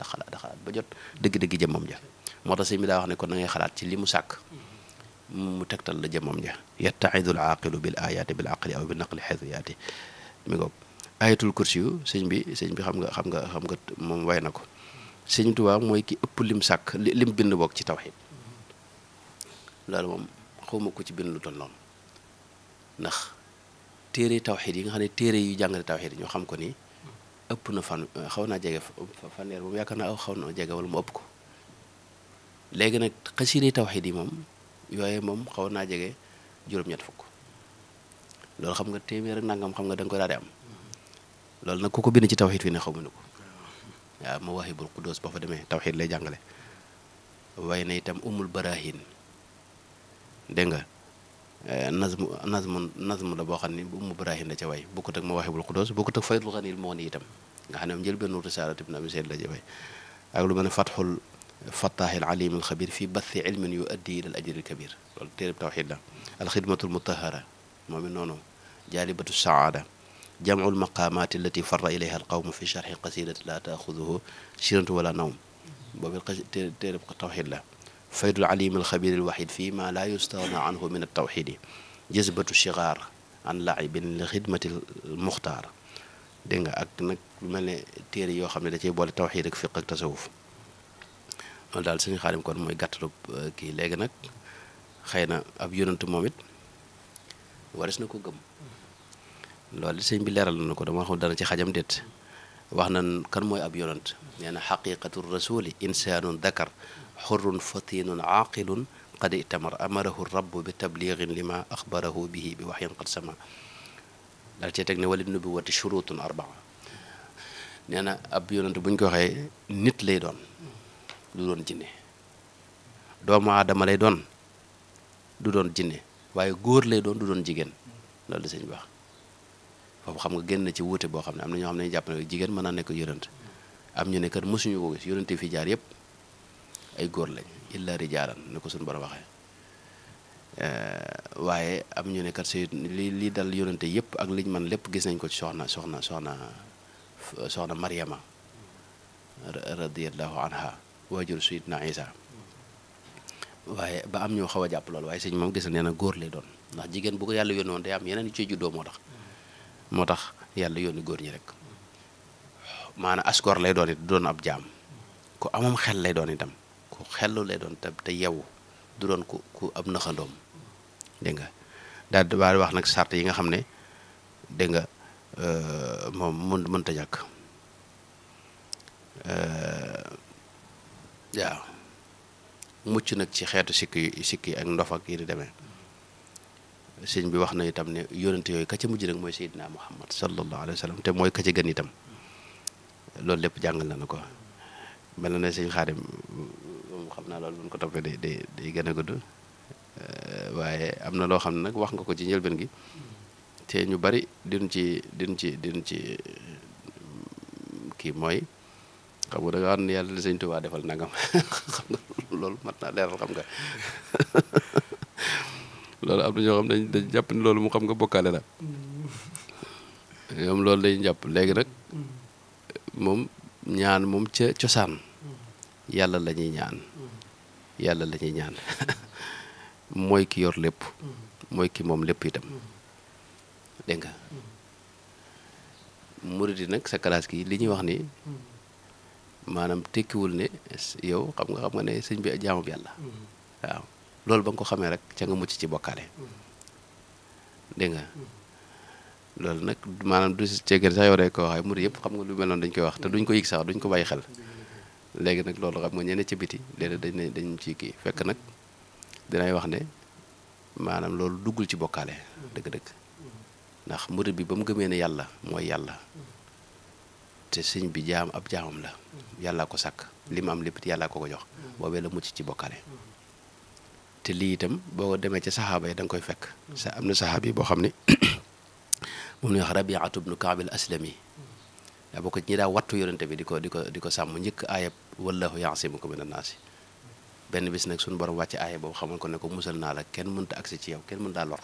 C: ba jot dëgg-dëgg jëmmam ja. moo tax sëñ bi daa wax ne kon na ngay xalaat ci li mu sàkk mu tegtal la jëmmam ja. yattaxidu al aaqilu bil ayaati bil aqli aw bi naqli xeetu mi ngoog ayatul kursi yu sëñ bi xam nga moom way na ko. sëñ Tuubaa mooy ki ëpp lim sàkk lim bind bokk ci tawxiid. loolu moom xawma ko ci bind lu toll noonu ndax téere tawxiid yi nga xam ne téere yu jàngale tawxiid yi ñoo xam ko ni ëpp na xaw naa jege fanweer moom yaakaar naa xaw na jege wala mu ëpp ko. léegi nag xasiide tawxiid yi moom yooye moom xaw naa jege juróom-ñett fukk. loolu xam nga téeméer ak nangam xam nga da nga koy daal di am. loolu nag ku ko bind ci tawxiid fi ne xaw ma ne ko. waaw Mawaahibul Quddus boo fa demee tawxiid lay jàngale. waaye na itam umul barahin dégg nga nazmu la boo xam ne bu umul barahin la ca way bokkut ak Mawaahibul Quddus bokkut ak Faydul Ganiyyil Mughni itam nga xam ne njël benn risaalat ibn Abi Zayd la ca way ak lu mel ne Fathul Fattahil Alimul Xabir fii bathi ilmin yu addi ila al ajril kabir. loolu téereb tawxiid la. alxidmatul mutahara moom it noonu. jaalibatu saada jamcul maqaamaati allati farra ilayha alqawmu fi charxi qasidati la taaxuduhu siratu wala nawm boobu téereb tawxiid la. faydul alim alxabir alwaxid fii ma laa yustagna anhu min altawxidi jëzbatu sigaar an laibin li xidmati almuxtaar. dégg nga ak nag lu mel ne téere yoo xam ne da cey boole tawxiid ak fiq ak tasawuf. loolu daal suñu Xaadim kon mooy gàttalu kii. léegi nag xëy na ab yonant moom it waris na ko gëm. loolu sëñ bi leeral na ko dama xam dana ci xajam déet. wax na kan mooy ab yonant. nee na xaqiqatu rasuli insaanun dakar xurrun fatinun aaqilun qad itamar amarahu rabbu bi tabliigin lima axbarahu bihi bi waxyin qad sama. daal cee teg ne wali nubuwati shurutun arbaa. nee na ab yonant bu ñu ko waxee nit lay doon du doon jinne. doomu aadama lay doon du doon jinne waaye góor lay doon du doon jigéen. loolu la sëñ bi wax foofu xam nga génn na ci wuute boo xam ne am na ñoo xam ne jàpp ne jigéen mën naa nekk yonent. am ñu ne kat mosuñu ko gis yonent fi jaar yëpp ay góor lañ illa rijaalan ni ko suñu borom waxee. waaye am ñu ne kat si li dal yonente yëpp ak liñ man lépp gis nañ ko ci soxna Maryama radiyallahu anha waajur Sayyidina Isa. waaye ba am ñoo xaw a jàpp loolu waaye sëñ moom gis na nee na góor lay doon ndax jigéen bu ko yàlla yónni woon day am yeneen yu ciy juddoo moo tax yàlla yónni góor ñi rek. maanaam askor lay doon it du doon ab jaam ku amam xel lay doon itam ku xellu lay doon te yewu du doon ku ab naxandoom. dégg nga daal di wax nag sart yi nga xam ne dégg nga moom mënta ñàkk. waaw mucc nag ci xeetu sikki ak ndof ak yi di demee. sëñ bi wax na itam ne yónent yooyu ka ca mujj nag mooy Seydina Muhammad sallallahu alayhi wa sallam te mooy ka ca gën itam. loolu lépp jàngal na ko mel na ne sëñ Xaadim moom xam naa loolu buñ ko toppee day gën a gudd. waaye am na loo xam ne nag wax nga ko ci njëlbeen gi te ñu bari din ci kii mooy xam nga da nga wax ne yàlla li sëñ Tuubaa defal nangam xam nga loolu mat naa leeral xam nga loolu am na ñoo xam ne dañ jàpp ni loolu mu xam nga bokkaale la ñoom loolu lañu jàpp léegi nag moom ñaan moom ca cosaan yàlla la ñuy ñaan yàlla la ñuy ñaan mooy ki yor lépp mooy ki moom lépp itam dégg nga murid yi nag sa classe gi li ñuy wax ni maanaam tekkiwul ne yow xam nga ne sëñ bi jaamu bi yàlla waaw loolu ba nga ko xamee rek ca nga mucc ci bokkaale dégg nga loolu nag maanaam du si ceegeen sax yow rek ko waxee murid yëpp xam nga lu mel noonu dañ koy wax te duñ ko yëg sax duñ ko bàyyi xel léegi nag loolu xam nga ñeneen ci biti léeg-léeg dañ ci kii fekk nag dinay wax ne maanaam loolu duggul ci bokkaale dëgg-dëgg ndax murid bi ba mu gëmee ne yàlla mooy yàlla te sëñ bi ab jaamam la yàllaa ko sàkk li mu am lépp yàllaa ko jox boobee la mucc ci bokkaale te lii itam boo demee ca saxaaba yi da nga koy fekk am na saxaaba yi boo xam ne moom la ñuy wax Rabiatu bnu Kaab al Aslami daa bokk ñi daa wattu yonente bi di ko sàmm njëkk aayab wallahu yaasimuka mina naasi benn bis nag suñu borom wàcce aaya boobu xamal ko ne ko musal naa la kenn mënta agsi ci yow kenn mën daa lor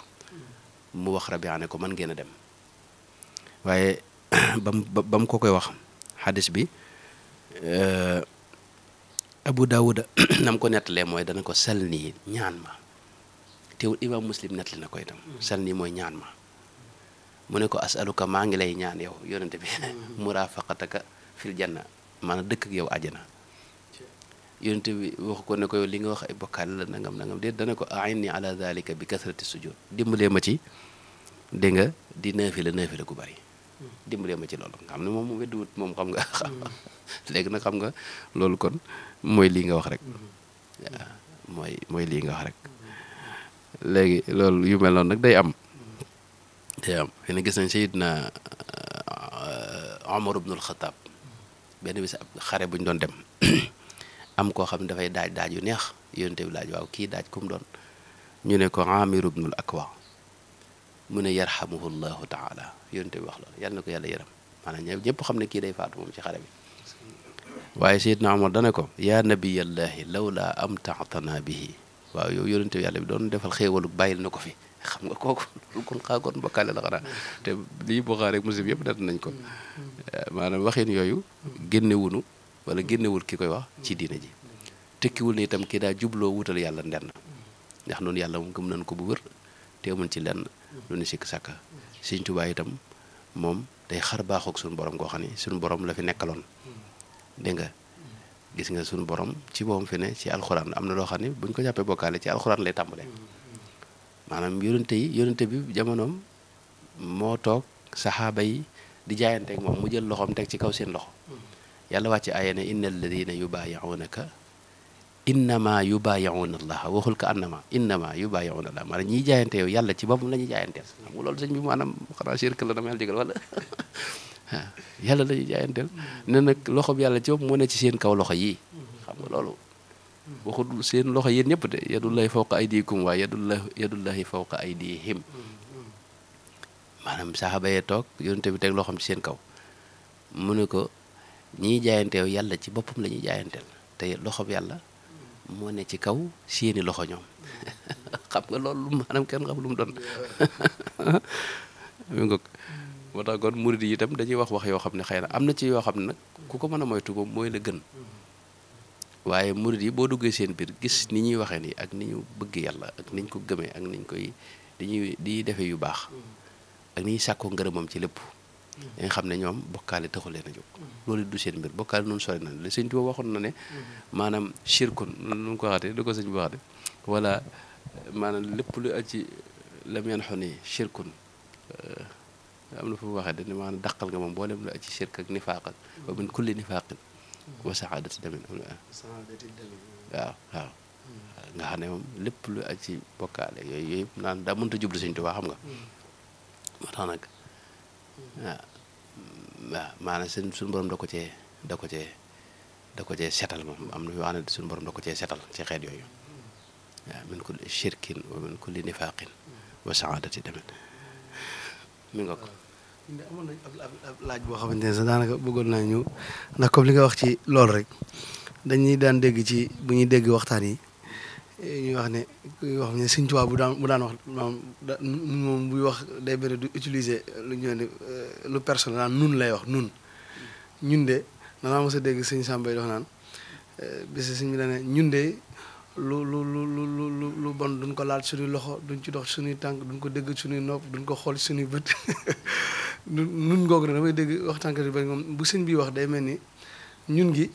C: mu wax Rabia ne ko mën ngeen a dem waaye ba mu ko koy wax xadis bi Abu Daawuda nam ko nettalee mooy dana ko sal nii ñaan ma teewul imam Muslim nettali na ko itam sal nii mooy ñaan ma mu ne ko asaluka maa ngi lay ñaan yow yonente bi murafaqataka fil janna maanaam dëkk ak yow àjjana yonente bi wax ko ne ko yow li nga wax ay bokkaale la nangam déet dana ko a'inni ala dhalika bi kasrati sujud dimbalee ma ci dégg nga di naafila gu bari dimbalee ma ci loolu nga xam ne moom wedduwut moom xam nga léegi nag xam nga loolu kon mooy lii nga wax rek waaw mooy lii nga wax rek léegi loolu yu mel noonu nag day am fi ne gis nañ Seydina Omar ibnul Xataab benn bis ab xare bu ñu doon dem am koo xam ne dafay daaj yu neex yonente bi laaj waaw kii daaj kum doon ñu ne ko Amir ibnul Akwa mu ne yarhamuhu llahu taala yonente bi wax loolu yàlla na ko yàlla yërëm maanaam ñëpp xam ne kii day faatu moom ci xare bi waaye Seydina Omar dana ko yaa nabiyallahi lawla amtaatana bihi waaw yow yonente bi yàlla bi doon defal xéewalu bàyyil na ko fi xam nga kooku loolu kon xaagoon bokkaale la xanaa te lii Buxaari ak Muslim yëpp dat nañ ko maanaam waxin yooyu génnewunu wala génnewul ki koy wax ci diina ji tekkiwul ne itam kii daa jubloo wutal yàlla ndenn ndax noonu yàlla moom gëm nañ ko bu wër te amuñ ci lenn lu ñu sikk sàkka Sëñ Tuubaa itam moom day xar baaxook suñu borom koo xam ne suñu borom la fi nekkaloon dégg nga gis nga suñu borom ci boppam fi ne ci alxuraan am na loo xam ne buñ ko jàppee bokkaale ci alxuraan lay tàmbalee maanaam yonente bi jamonoom moo toog saxaaba yi di jaayanteeg moom mu jël loxoom teg ci kaw seen loxo yàlla wàcc aaya ne inna alladina yubaayi'unaka innama yubaayi'una allaha waxul ka innama yubaayi'una allah maanaam ñiy jaayante yow yàlla ci boppam la ñuy jaayanteel xam nga loolu sëñ bi maanaam xanaa shirk la dama yàlla jégal wala yàlla la ñuy jaayanteel ne nag loxo bi yàlla ci boppam moo ne ci seen kaw loxo yii xam nga loolu waxul seen loxo yéen ñëpp de yadullahi fawqa aydikum waaye yadullahi fawqa aydihim maanaam saxaaba yee toog yonente bi teg loxoom ci seen kaw mu ne ko ñiy jaayanteew yàlla ci boppam la ñuy jaayanteel te loxo bi yàlla moo ne ci kaw seeni loxo ñoom xam nga loolu maanaam kenn xam lu mu doon mi ngoog moo tax kon murid yi itam dañuy wax yoo xam ne xëy na am na ci yoo xam ne nag ku ko mën a moytu moom mooy la gën waaye murid yi boo duggee seen biir gis ni ñuy waxee nii ak ni ñu bëgg yàlla ak niñ ko gëmee ak niñ koy di defee yu baax ak ni ñuy sàkkoo ngërëmam ci lépp da nga xam ne ñoom bokkaale taxul leen a jóg loolu du seen mbir bokkaale noonu sori na le sëñ Tuubaa waxoon na ne maanaam shirkun nu ko waxatee du ko sëñ bi waxate wala maanaam lépp lu aji lam yan xo nii shirkun am na fu mu waxee dañ maanaam dàqal nga moom boolem lu aji shirk ak nifaaqal wa min kulli nifaaqin wa saadati damin waaw nga xam ne moom lépp lu aj ci bokkaale yooyu yëpp naan daa mënta jublu Sëñ Tuubaa xam nga moo tax nag waaw maanaam suñu borom da ko cee setal moom am na yoo xam ne suñu borom da ko cee setal ci xeet yooyu waaw min kulli shirkin wa min kulli nifaaqin wa saadati damin mi nga ko
B: amoon nañ ab laaj boo xamante ne sax daanaka bëggoon naa ñu ndax comme li nga wax ci loolu rek dañuy daan dégg ci bu ñuy dégg waxtaan yi ñuy wax ne kuy wax ne Sëñ Tuubaa bu daan wax moom buy wax day bëri du utiliser lu ñu ne lu personnel naan nun lay wax ñun de danaa mos a dégg sëñ Samba yi wax naan bés sëñ bi la ne ñun de lu bon duñ ko laal suñuy loxo duñ ci dox suñuy tànk duñ ko dégg suñuy nopp duñ ko xool suñuy bët nun googu ne damay dégg wax tànk yi ba moom bu sëñ bi wax day mel ni ñun gi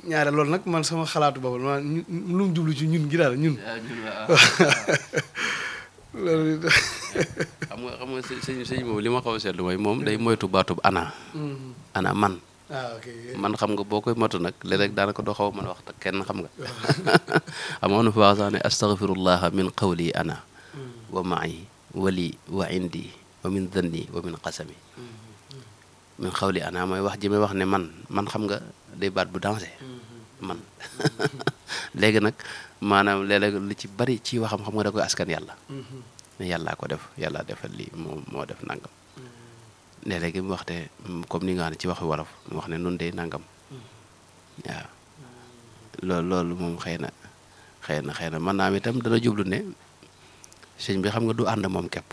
B: ñaare loolu nag man sama xalaatu boobu maanaam lu mu jublu ci ñun gi daal ñun. loolu
C: xam nga sëñ moom li ma xaw a seetlu mooy moom day moytu baatub ana. ana man.
B: ok
C: man xam nga boo koy motu nag léeg-léeg daanaka doo xaw a mën a wax te kenn xam nga. amoon na fi wax sax ne astaghfirullaha min qawli ana. wa ma'i wali wa indi wa min dhanni wa min qasami. min qawli ana mooy wax ji may wax ne man xam nga day baat bu dansé. man léegi nag maanaam léeg-léeg lu ci bari ci waxam xam nga da koy askan yàlla. ne yàllaa ko def yàllaa defal lii moo def nangam. léeg-léegi mu waxte comme ni nga xam ne ci waxi wolof mu wax ne nun day nangam. waaw loolu moom xëy na mën naa am itam dana jublu ne sëñ bi xam nga du ànd moom képp.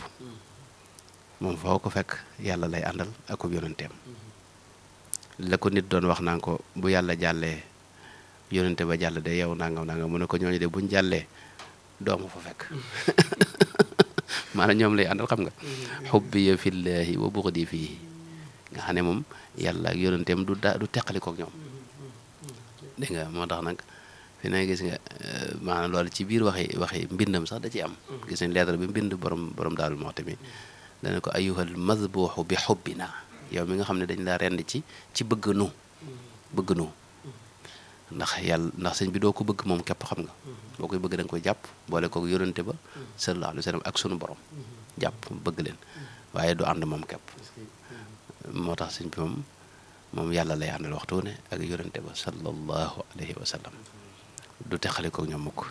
C: moom foo ko fekk yàlla lay àndal ak ko yonenteem. la ko nit doon wax naan ko bu yàlla jàllee yonente ba jàll de yow nangam mu ne ko ñooñu de buñ jàllee doomu fa fekk maanaam ñoom lay àndal xam nga xubbiya fillaahi wa buxdi fii nga xam ne moom yàlla ak yonenteem du teqalikook ñoom dégg nga moo tax nag fi na gis nga maanaam loolu ci biir waxi mbindam sax da ci am gis nañ lettre bi mbind borom Daaru Muxti mi dana ko ayyuhal mazbuuxu bi xubbina yow mi nga xam ne dañ laa rend ci bëgg nu ndax sëñ bi doo ko bëgg moom képp xam nga boo koy bëgg da nga koy jàpp boole ko yonente ba sallallahu alayhi wa sallam ak sunu borom jàpp bëgg leen waaye du ànd moom képp moo tax sëñ bi moom yàlla lay àndal waxtu ne ak yonente ba sallallahu alayhi wa sallam du teqali ko ñoom mukk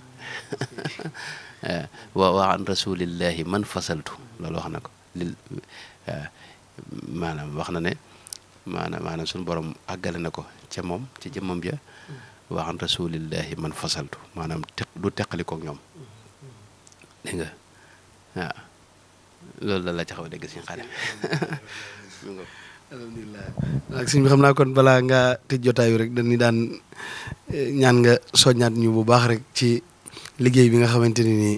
C: wa an rasulillahi man fasaltu loolu wax na ko maanaam wax na ne maanaam suñu borom àggale na ko ca moom ci jëmmam ja wa an rasulillahi man fasaltu maanaam du teqali koog ñoom dégg nga waaw loolu la ca xaw a dégg suñu xale.
B: alhamdulilah ak sëñ bi xam naa kon balaa nga tëj jotaayu rek dañuy daan ñaan nga soññaat ñu bu baax rek ci liggéey bi nga xamante ne nii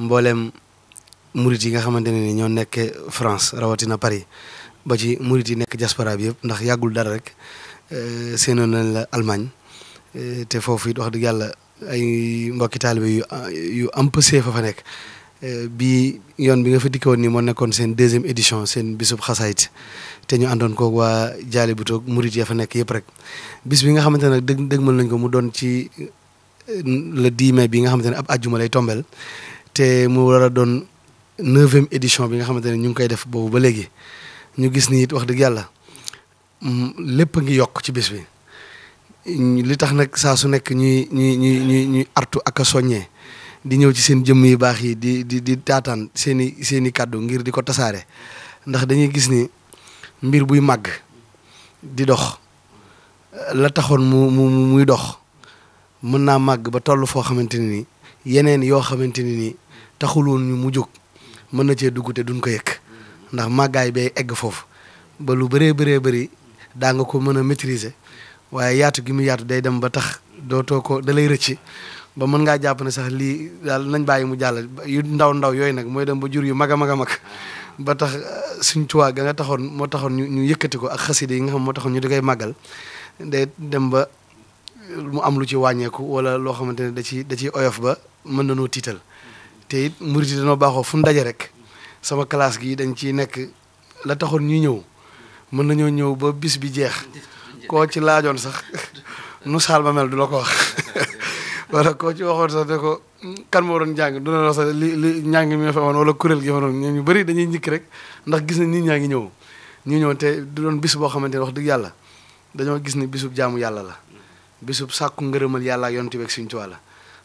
B: mbooleem murit yi nga xamante ne ni ñoo nekk France rawatina Paris ba ci murit yi nekk diaspora bi yëpp ndax yàggul dara rek seenoon nañ la Allemagne te foofu it wax dëgg yàlla ay mbokki taalibe yu am pësee fa nekk bi yoon bi nga fa dikkoon nii moo nekkoon seen 2e édition seen bisub xasaayit te ñu àndoon koog waa jaali bu toog murit ya fa nekk yëpp rek bis bi nga xamante ne nag dëgmal nañ ko mu doon ci le 10 mai bi nga xamante ne ab àjjuma lay tombel te mu war a doon 9e édition bi nga xamante ne ñu ngi koy def boobu ba léegi ñu gis ni it wax dëgg yàlla lépp a ngi yokk ci bis bi li tax nag saa su nekk ñuy artu ak a soññee di ñëw ci seen jëmm yu baax yi di taataan seeni kàddu ngir di ko tasaare ndax dañuy gis ni mbir buy màgg di dox la taxoon muy dox mën naa màgg ba toll foo xamante ne ni yeneen yoo xamante ne ni taxul woon ñu mu jóg mën na cee dugg te duñ ko yëg ndax màggaay bay egg foofu ba lu bëree bëri daa nga ko mën a maîtriser waaye yaatu gi mu yaatu day dem ba tax dootoo ko da lay rëcc ba mën ngaa jàpp ne sax lii daal nañ bàyyi mu jàll yu ndaw yooyu nag mooy dem ba jur yu mag a mag ba tax suñ Tuubaa ga nga taxoon moo taxoon ñu yëkkati ko ak xasida yi nga xam moo taxoon ñu di koy màggal day dem ba mu am lu ci wàññeeku wala loo xamante ne da ciy oyof ba mën nañoo tiital te it murit yi dañoo baaxoo fu mu daje rek sama classe gi dañ ciy nekk la taxoon ñuy ñëw mën nañoo ñëw ba bis bi jeex koo ci laajoon sax nu saal ba mel du la ko wax wala koo ci waxoon sax ne ko kan moo doon jàng du la sax li njàng mi fa woon wala kuréel gi fa doon ñu bëri dañuy njëkk rek ndax gis na nit ñaa ngi ñëw te du doon bis boo xamante ne wax dëgg yàlla dañoo gis ni bisub jaamu yàlla la bisub sàkku ngërëmal yàlla ak yonent bi ak Sëriñ Tuubaa la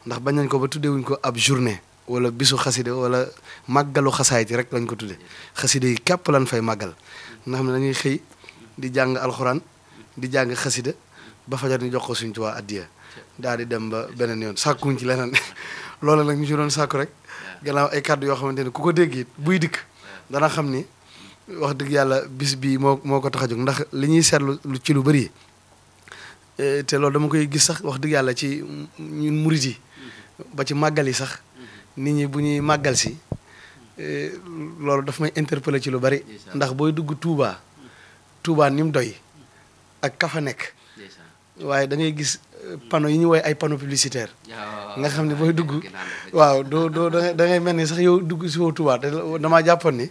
B: ndax bañ nañ ko ba tuddewuñ ko ab journée wala bisu xaside wala màggalu xasaayit rek lañ ko tudde xaside yi képp lañ fay màggal nga xam ne dañuy xëy di jàng alxuraan di jàng xasida ba fajar ñu jox ko Sëriñ Tuubaa addiya daal di dem ba beneen yoon sàkkuñ ci leneen loolu nag ñu ci doon sàkku rek gannaaw ay kàddu yoo xamante ni ku ko dégg it buy dikk dana xam ni wax dëgg yàlla bis bii moo ko tax a jóg ndax li ñuy seetlu ci lu bëri te loolu dama koy gis sax wax dëgg yàlla ci ñun murit yi ba ci màggal yi sax nit ñi bu ñuy màggal si loolu daf may interpeller ci lu bari ndax booy dugg Touba ni mu doy ak ka fa nekk waaye da ngay gis panneau yi ñu woy ay panneau publicitaire nga xam ne booy dugg waaw doo da ngay mel ni sax yow dugg si woo Touba te damaa jàppoon ni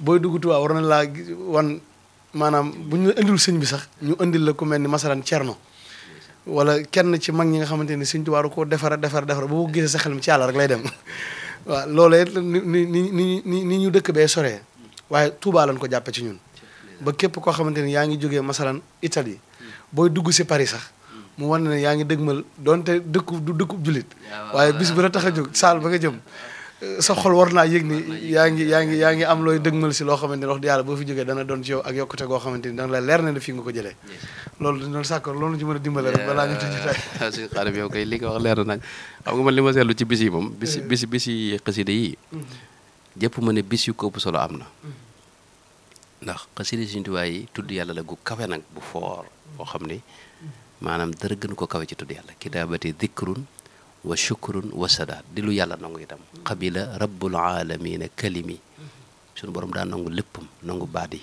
B: booy dugg Touba war na laa wan maanaam bu ñu indil sëñ bi sax ñu indil la ku mel ni masalan Cerno wala kenn ci mag ñi nga xamante ni sëñ Touba ko defara ba boo gisee sa xel mi ci yàlla rek lay dem waaw loolee ni ñu dëkk bee soree waaye Touba lañ ko jàppe ci ñun ba képp koo xamante ni yaa ngi jógee masalan Italie booy dugg si Paris sax mu wan ne yaa ngi dëgmal donte du dëkkub jullit waaye bis bu la tax a jóg saal ba nga jëm sa xol war naa yëg ni yaa ngi am looy dëgmal si loo xamante ni wax dëgg yàlla boo fi jógee dana doon ci yow ak yokkute goo xamante ni dana la leer ne fii nga ko jëlee loolu dañ doon sàkkoor loolu ci mën a dimbale rek balaa ñu tëj tay
C: suñu xaarim yow koy li nga wax leer na nañ xam nga man li ma seetlu ci bis yi moom bis yi xasida yi jëpp ma ne bis yu ko ëpp solo am na ndax xasida Sëriñ Tuubaa yi tudd yàlla la gu kawe nag bu foor boo xam ni maanaam dara gën ko kawe ci tudd yàlla kitaabati dikrun wa shukrun wa sadaat di lu yàlla nangu itam xabila rabbul alamina kalimi suñu borom daa nangu léppam nangu baat yi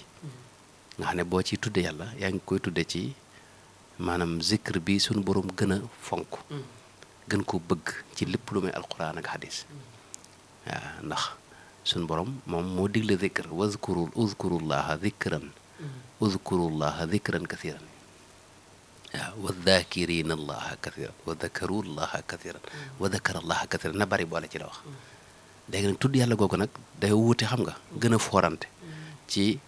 C: nga xam ne boo ciy tudde yàlla yaa ngi koy tudde ci maanaam zikr bi suñu borom gën a fonk gën ko bëgg ci lépp lu muy alquran ak hadis waaw ndax suñu borom moom moo digle zikr uzkurullaha zikran kathiran waaw wa dhakirina allaha kathiran wa dhakaru allaha kathiran wa dhakara allaha kathiran na bari boole ci la wax léegi nag tudd yàlla googu nag day wuute xam nga gën a foorante ci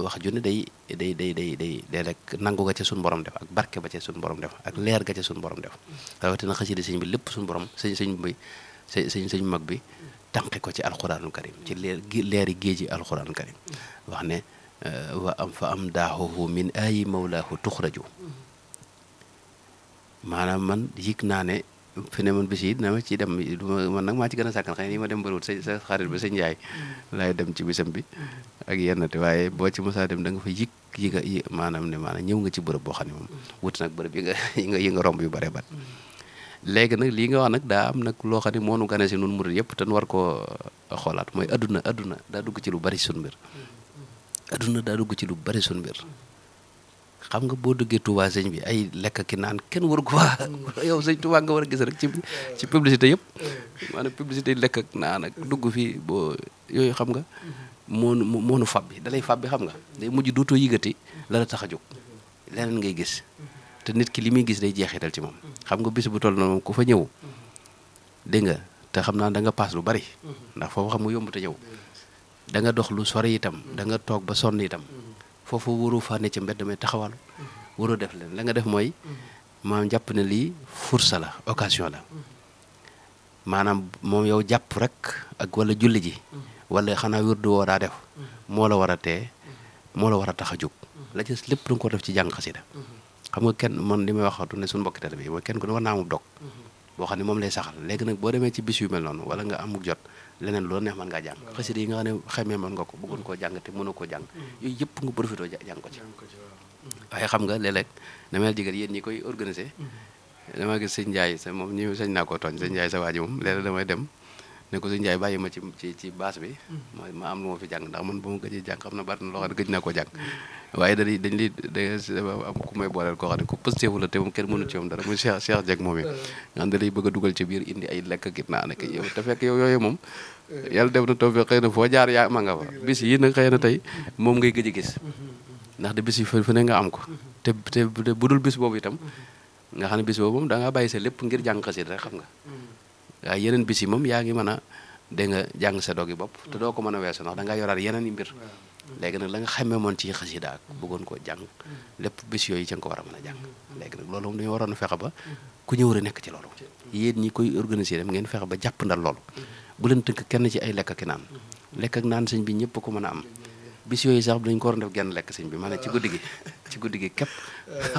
C: wax ju ne day rek nangu ga ca suñu borom def ak barke ba ca suñu borom def ak leer ga ca suñu borom def rawatina xasida sëñ bi lépp suñu borom sëñ mag bi tànqe ko ci alquranul karim ci leeri géeji alquranul karim wax ne wa am fa am daaxuhu min ayi mawlaahu tuxraju maanaam man yëg naa ne fi ne man bis yi dina ma ci dem man nag maa ci gën a sàkkan xëy na yi ma dem bëriwut sa xarit ba sa njaay laay dem ci bisam bi ak yenn te waaye boo ci mosaa dem da nga fa yi maanaam ñëw nga ci bërëb boo xam ne moom wuti nag bërëb yi nga romb yu bare bat léegi nag lii nga wax nag daa am nag loo xam ne moo nu gane si nun murid yëpp te nu war koo xoolaat mooy adduna daa dugg ci lu bari sun mbir adduna daa dugg ci lu bari sun mbir xam nga boo duggee Touba sëñ bi ay lekk ki naan kenn waru ko waa yow sëñ Touba nga war a gis rek ci publicité yëpp maanaam publicité lekk ak naan ak dugg fii boo yooyu xam nga moonu fab bi dalay fab bi xam nga day mujj dootoo yëgati la la tax a jóg leneen ngay gis te nit ki li muy gis day jeexital ci moom xam nga bis bu toll na moom ku fa ñëw dégg nga te xam naa da nga paas lu bari ndax foofu xam nga yomb te ñëw da nga dox lu sori itam da nga toog ba sonn itam foofu waru faa ne ci mbedd mi taxawal waroo def leen la nga def mooy maanaam jàpp ne lii fursa la occasion la maanaam moom yow jàpp rek ak wala julli ji wala xanaa wirdu woo daa def moo la war a tee moo la war a tax a jóg la ci lépp da nga ko def ci jàng xasida xam nga kenn man li may waxatu ne suñu mbokki tale bi mooy kenn ku ne war naa amub dog boo xam ne moom lay saxal léegi nag boo demee ci bis yu mel noonu wala nga amuk jot leneen loolu neex mën ngaa jàng xasida yi nga xam ne xamee mën nga ko bëggoon koo jàng te mënoo koo jàng yooyu yëpp nga profité jàng ko ci waaye xam nga léeg-léeg damay jigal yéen ñi koy organisé dama gis sëñ Ndiaye sa moom ñi sañ naa koo tooñ sëñ Ndiaye sa waa ji moom léeg-léeg damay dem ne ko sëñ Ndiaye bàyyi ma ci baas bi ma am lu ma fi jàng ndax man ba ma gëjee jàng xam na bari na loo xam ne gëj naa koo jàng waaye dañ li am ku may booleel koo xam ne ku pëstéefu la te moom kenn mënu ci moom dara muy Cheikh Dieg moom it nga xam ne da lay bëgg a dugal ci biir indi ay lekk git naa nekk yow te fekk yow yooyu moom yàlla def na taw fi xëy na foo jaar yaa ma nga fa bis yi nag xëy na tey moom ngay gëj a gis ndax de bis yi fu ne nga am ko te bu dul bis boobu itam nga xam ne bis boobu moom da ngaa bàyyi sa lépp ngir jàng xasida rek xam nga waaye yeneen bis yi moom yaa ngi mën a dégg nga jàng sa dogi bopp te doo ko mën a weesu ndax da ngaa yoraat yeneen i mbir léegi nag la nga xamee moon ci xasida ak bëggoon koo jàng lépp bis yooyu ca nga ko war a mën a jàng léegi nag loolu moom dañu waroon a fexe ba ku ñëw rek nekk ci loolu yéen ñi koy organiser dem ngeen fexe ba jàpp ndal loolu bu leen tënk kenn ci ay lekk ak naan lekk ak naan sëñ bi ñëpp ko mën a am bis yooyu sax dañ ko war a def genn lekk sëñ bi maanaam ci guddi gi képp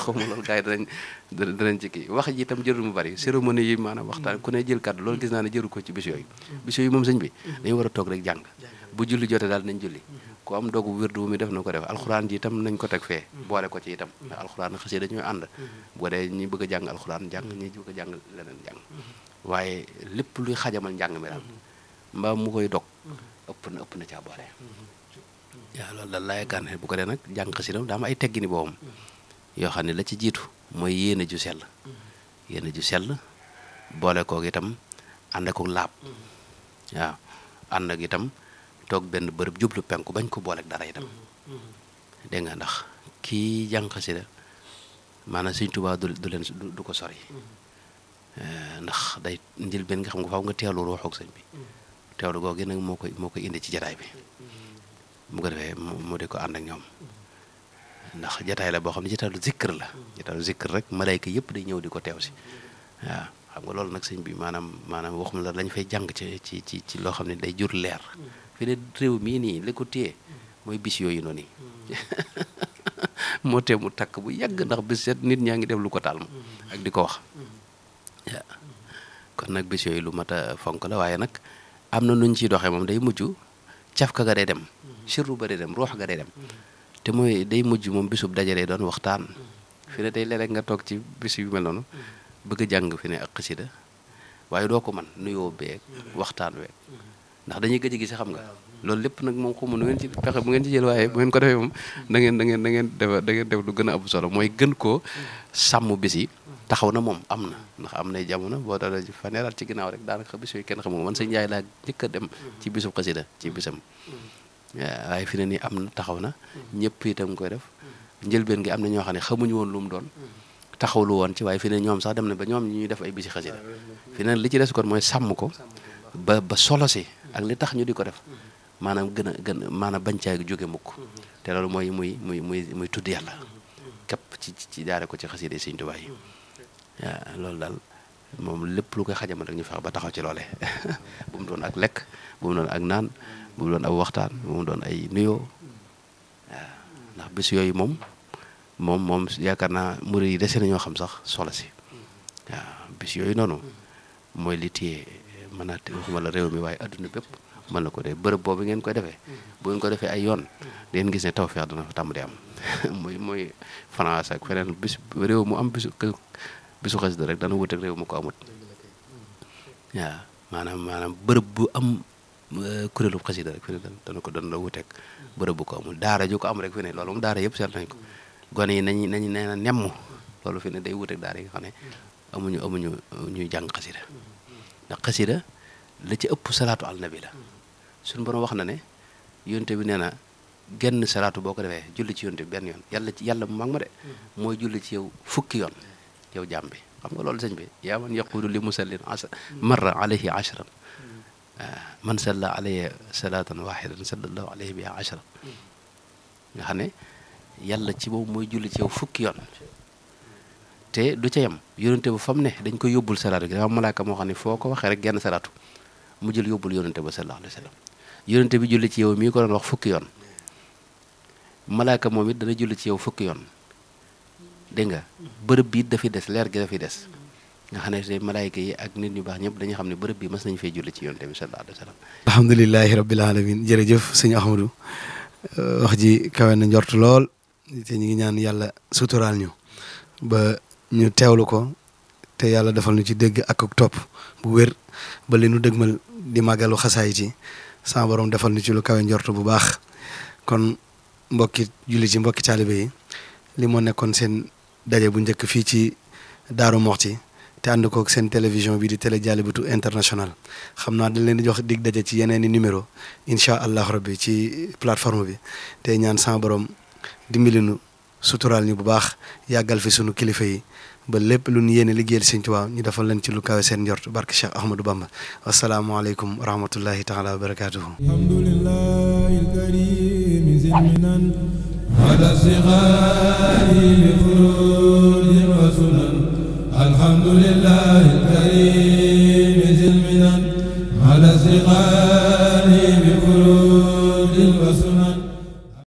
C: xawma loolu gars yi danañ ci kii wax ji itam jërul mu bari cérémonie yi maanaam waxtaan ku ne jël kàddu loolu gis naa ne jëru ko ci bis yooyu moom sëñ bi dañu war a toog rek jàng bu julli jotee daal nañ julli ku am dogu wérdu bu mi def na ko def alxuraan ji itam nañ ko teg fee boole ko ci itam ndax alxuraan xasida dañuy ànd boo dee ñi bëgg a jàng alxuraan jàng ñi bëgg a jàng leneen jàng waaye lépp luy xajamal njàng mi daal mbaa mu koy dog ëpp na caa boole waaw loolu daal laa yaakaar ne bu ko dee nag jàng xasida daa am ay teggini boobam yoo xam ne la ci jiitu mooy yéene ju sell boole koog itam ànd ak laab waaw ànd ak itam toog benn bërëb jublu penku bañ ko booleeg dara itam dégg nga ndax kii jàng xasida maanaam Sëñ Tuubaa du ko sori ndax day njël benn nga xam nga faaw nga teewlu ruuxu sëñ bi teewlu googu nag moo koy indi ci jataay bi mu ko defee mu di ko ànd ak ñoom ndax jataay la boo xam ne jataayu zikr rek malayka yëpp day ñëw di ko teew si waaw xam nga loolu nag sëñ bi maanaam waxuma la lañ fay jàng ci loo xam ne day jur leer fi ne réew mii nii li ko téye mooy bis yooyu noonu moo tee mu takk bu yàgg ndax bis set nit ñaa ngi def lu ko taal ma ak di ko wax waaw kon nag bis yooyu lu mat a fonk la waaye nag am na nuñ ciy doxee moom day mujj cafka ga day dem sirru ba day dem ruux ga day dem te mooy day mujj moom bisub dajalee doon waxtaan fi ne tey léeg-léeg nga toog ci bis yu mel noonu bëgg a jàng fi ne ak xasida waaye doo ko man nuyoo beeg waxtaan weeg ndax dañuy gëj a gis xam nga loolu lépp nag moom xamu nu ngeen ci pexe bu ngeen ci jël waaye bu ngeen ko defee moom da ngeen def lu gën a ëpp solo mooy gën koo sàmm bis yi taxaw na moom am na ndax am nay jamono boo dara faneeraat ci ginnaaw rek daanaka bis yooyu kenn xamu man sëñ Njaay laa njëkk a dem ci bisub xasida ci bisam waaye fi ne nii am na taxaw na ñëpp itam koy def njëlbeen gi am na ñoo xam ne xamuñu woon lu mu doon taxawlu woon ci waaye fi ne ñoom sax dem na ba ñoom ñuy def ay bisi xasida fi ne li ci des kon mooy sàmm ko ba solo si ak li tax ñu di ko def maanaam gën a maanaam bañ caa jóge mukk te loolu mooy muy tudd yàlla képp ci jaare ko ci xasida yi Sëñ Tuubaa yi waaw loolu daal moom lépp lu koy xajamal rek ñu fexe ba taxaw ci loole bu mu doon ak lekk bu mu doon ak naan bu mu doon ab waxtaan bu mu doon ay nuyoo waaw ndax bis yooyu moom yaakaar naa murid yi dese na ñoo xam sax solo si waaw bis yooyu noonu mooy li téye mën a waxuma la réew mi waaye adduna bépp mën na ko def bërëb boobu ngeen koy defee bu ngeen ko defee ay yoon ngeen gis ne tawfeex dana fa tàmbali am mooy France ak feneen bis réew mu am bisu xasida rek dana wut ak réew mu ko amut waaw maanaam bërëb bu am kuréelu xasida rek fi ne dana la wuteeg bërëb bu ko amul daara ju ko am rek fi ne loolu moom daara yëpp seet nañ ko gone yi nañ nee na nemm loolu fi ne day wuteeg daara yi nga xam ne amuñu ñuy jàng xasida ndax xasida la ci ëpp salaatu al nabi la suñu borom wax na ne yonte bi nee na genn salaatu boo ko defee julli ci yonte bi benn yoon yàlla mu mag ma de mooy julli ci yow fukki yoon yow jàmm bi xam nga loolu sëñ bi yaa man yaqulu li musallin marra alayhi ashran man salla alayhi salatan wahidan sallallahu alayhi biha ashran nga xam ne yàlla ci boobu mooy julli ci yow fukki yoon te du ca yem yonente ba fa mu ne dañ koy yóbbul salaatu gi dafa am malaaka moo xam ne foo ko waxee rek genn salaatu mu jël yóbbul yonente ba sallallahu alayhi wa sallam yonente bi julli ci yow mii ko doon wax fukki yoon malaaka moom it dana julli ci yow fukki yoon dégg nga bërëb bi it dafay des leer gi dafay des nga xam ne te malaayka yi ak nit ñu baax ñëpp dañuy xam ne bërëb bi mas nañu fay julli ci yonente bi sallallahu alayhi wa sallam
B: alhamdulilahi rabbil alamin jërëjëf sëñ Ahmadou wax ji kawe na njort lool te ñu ngi ñaan yàlla suturaal ñu ba ñu teewlu ko te yàlla defal ñu ci dégg ak topp bu wér ba li nu dëgmal di màggalu xasaayit yi sama borom defal ñu ci lu kawe njort bu baax kon mbokki julli ci mbokki taalibe yi li moo nekkoon seen daje bu njëkk fii ci Daaru Muxti te ànd koog seen télévision bi di télé Dialibatoul International xam naa dañ leen di jox dig daje ci yeneen i numéro incha allah rabbi ci plateforme bi te ñaan sama borom dimbali nu suturaal ñu bu baax yàggal fi sunu kilifa yi ba lépp lu ñu yéene liggéeyal Sëñ Tuubaa ñu defal leen ci lu kawe seen njort barke Cheikh Ahmadou Bamba wasalaamualeykum wa rahmatullahi taala wa barakatuhu
A: alhamdulillahi alkarim zilminan ala sighari li furudin wa sunan alhamdulillahi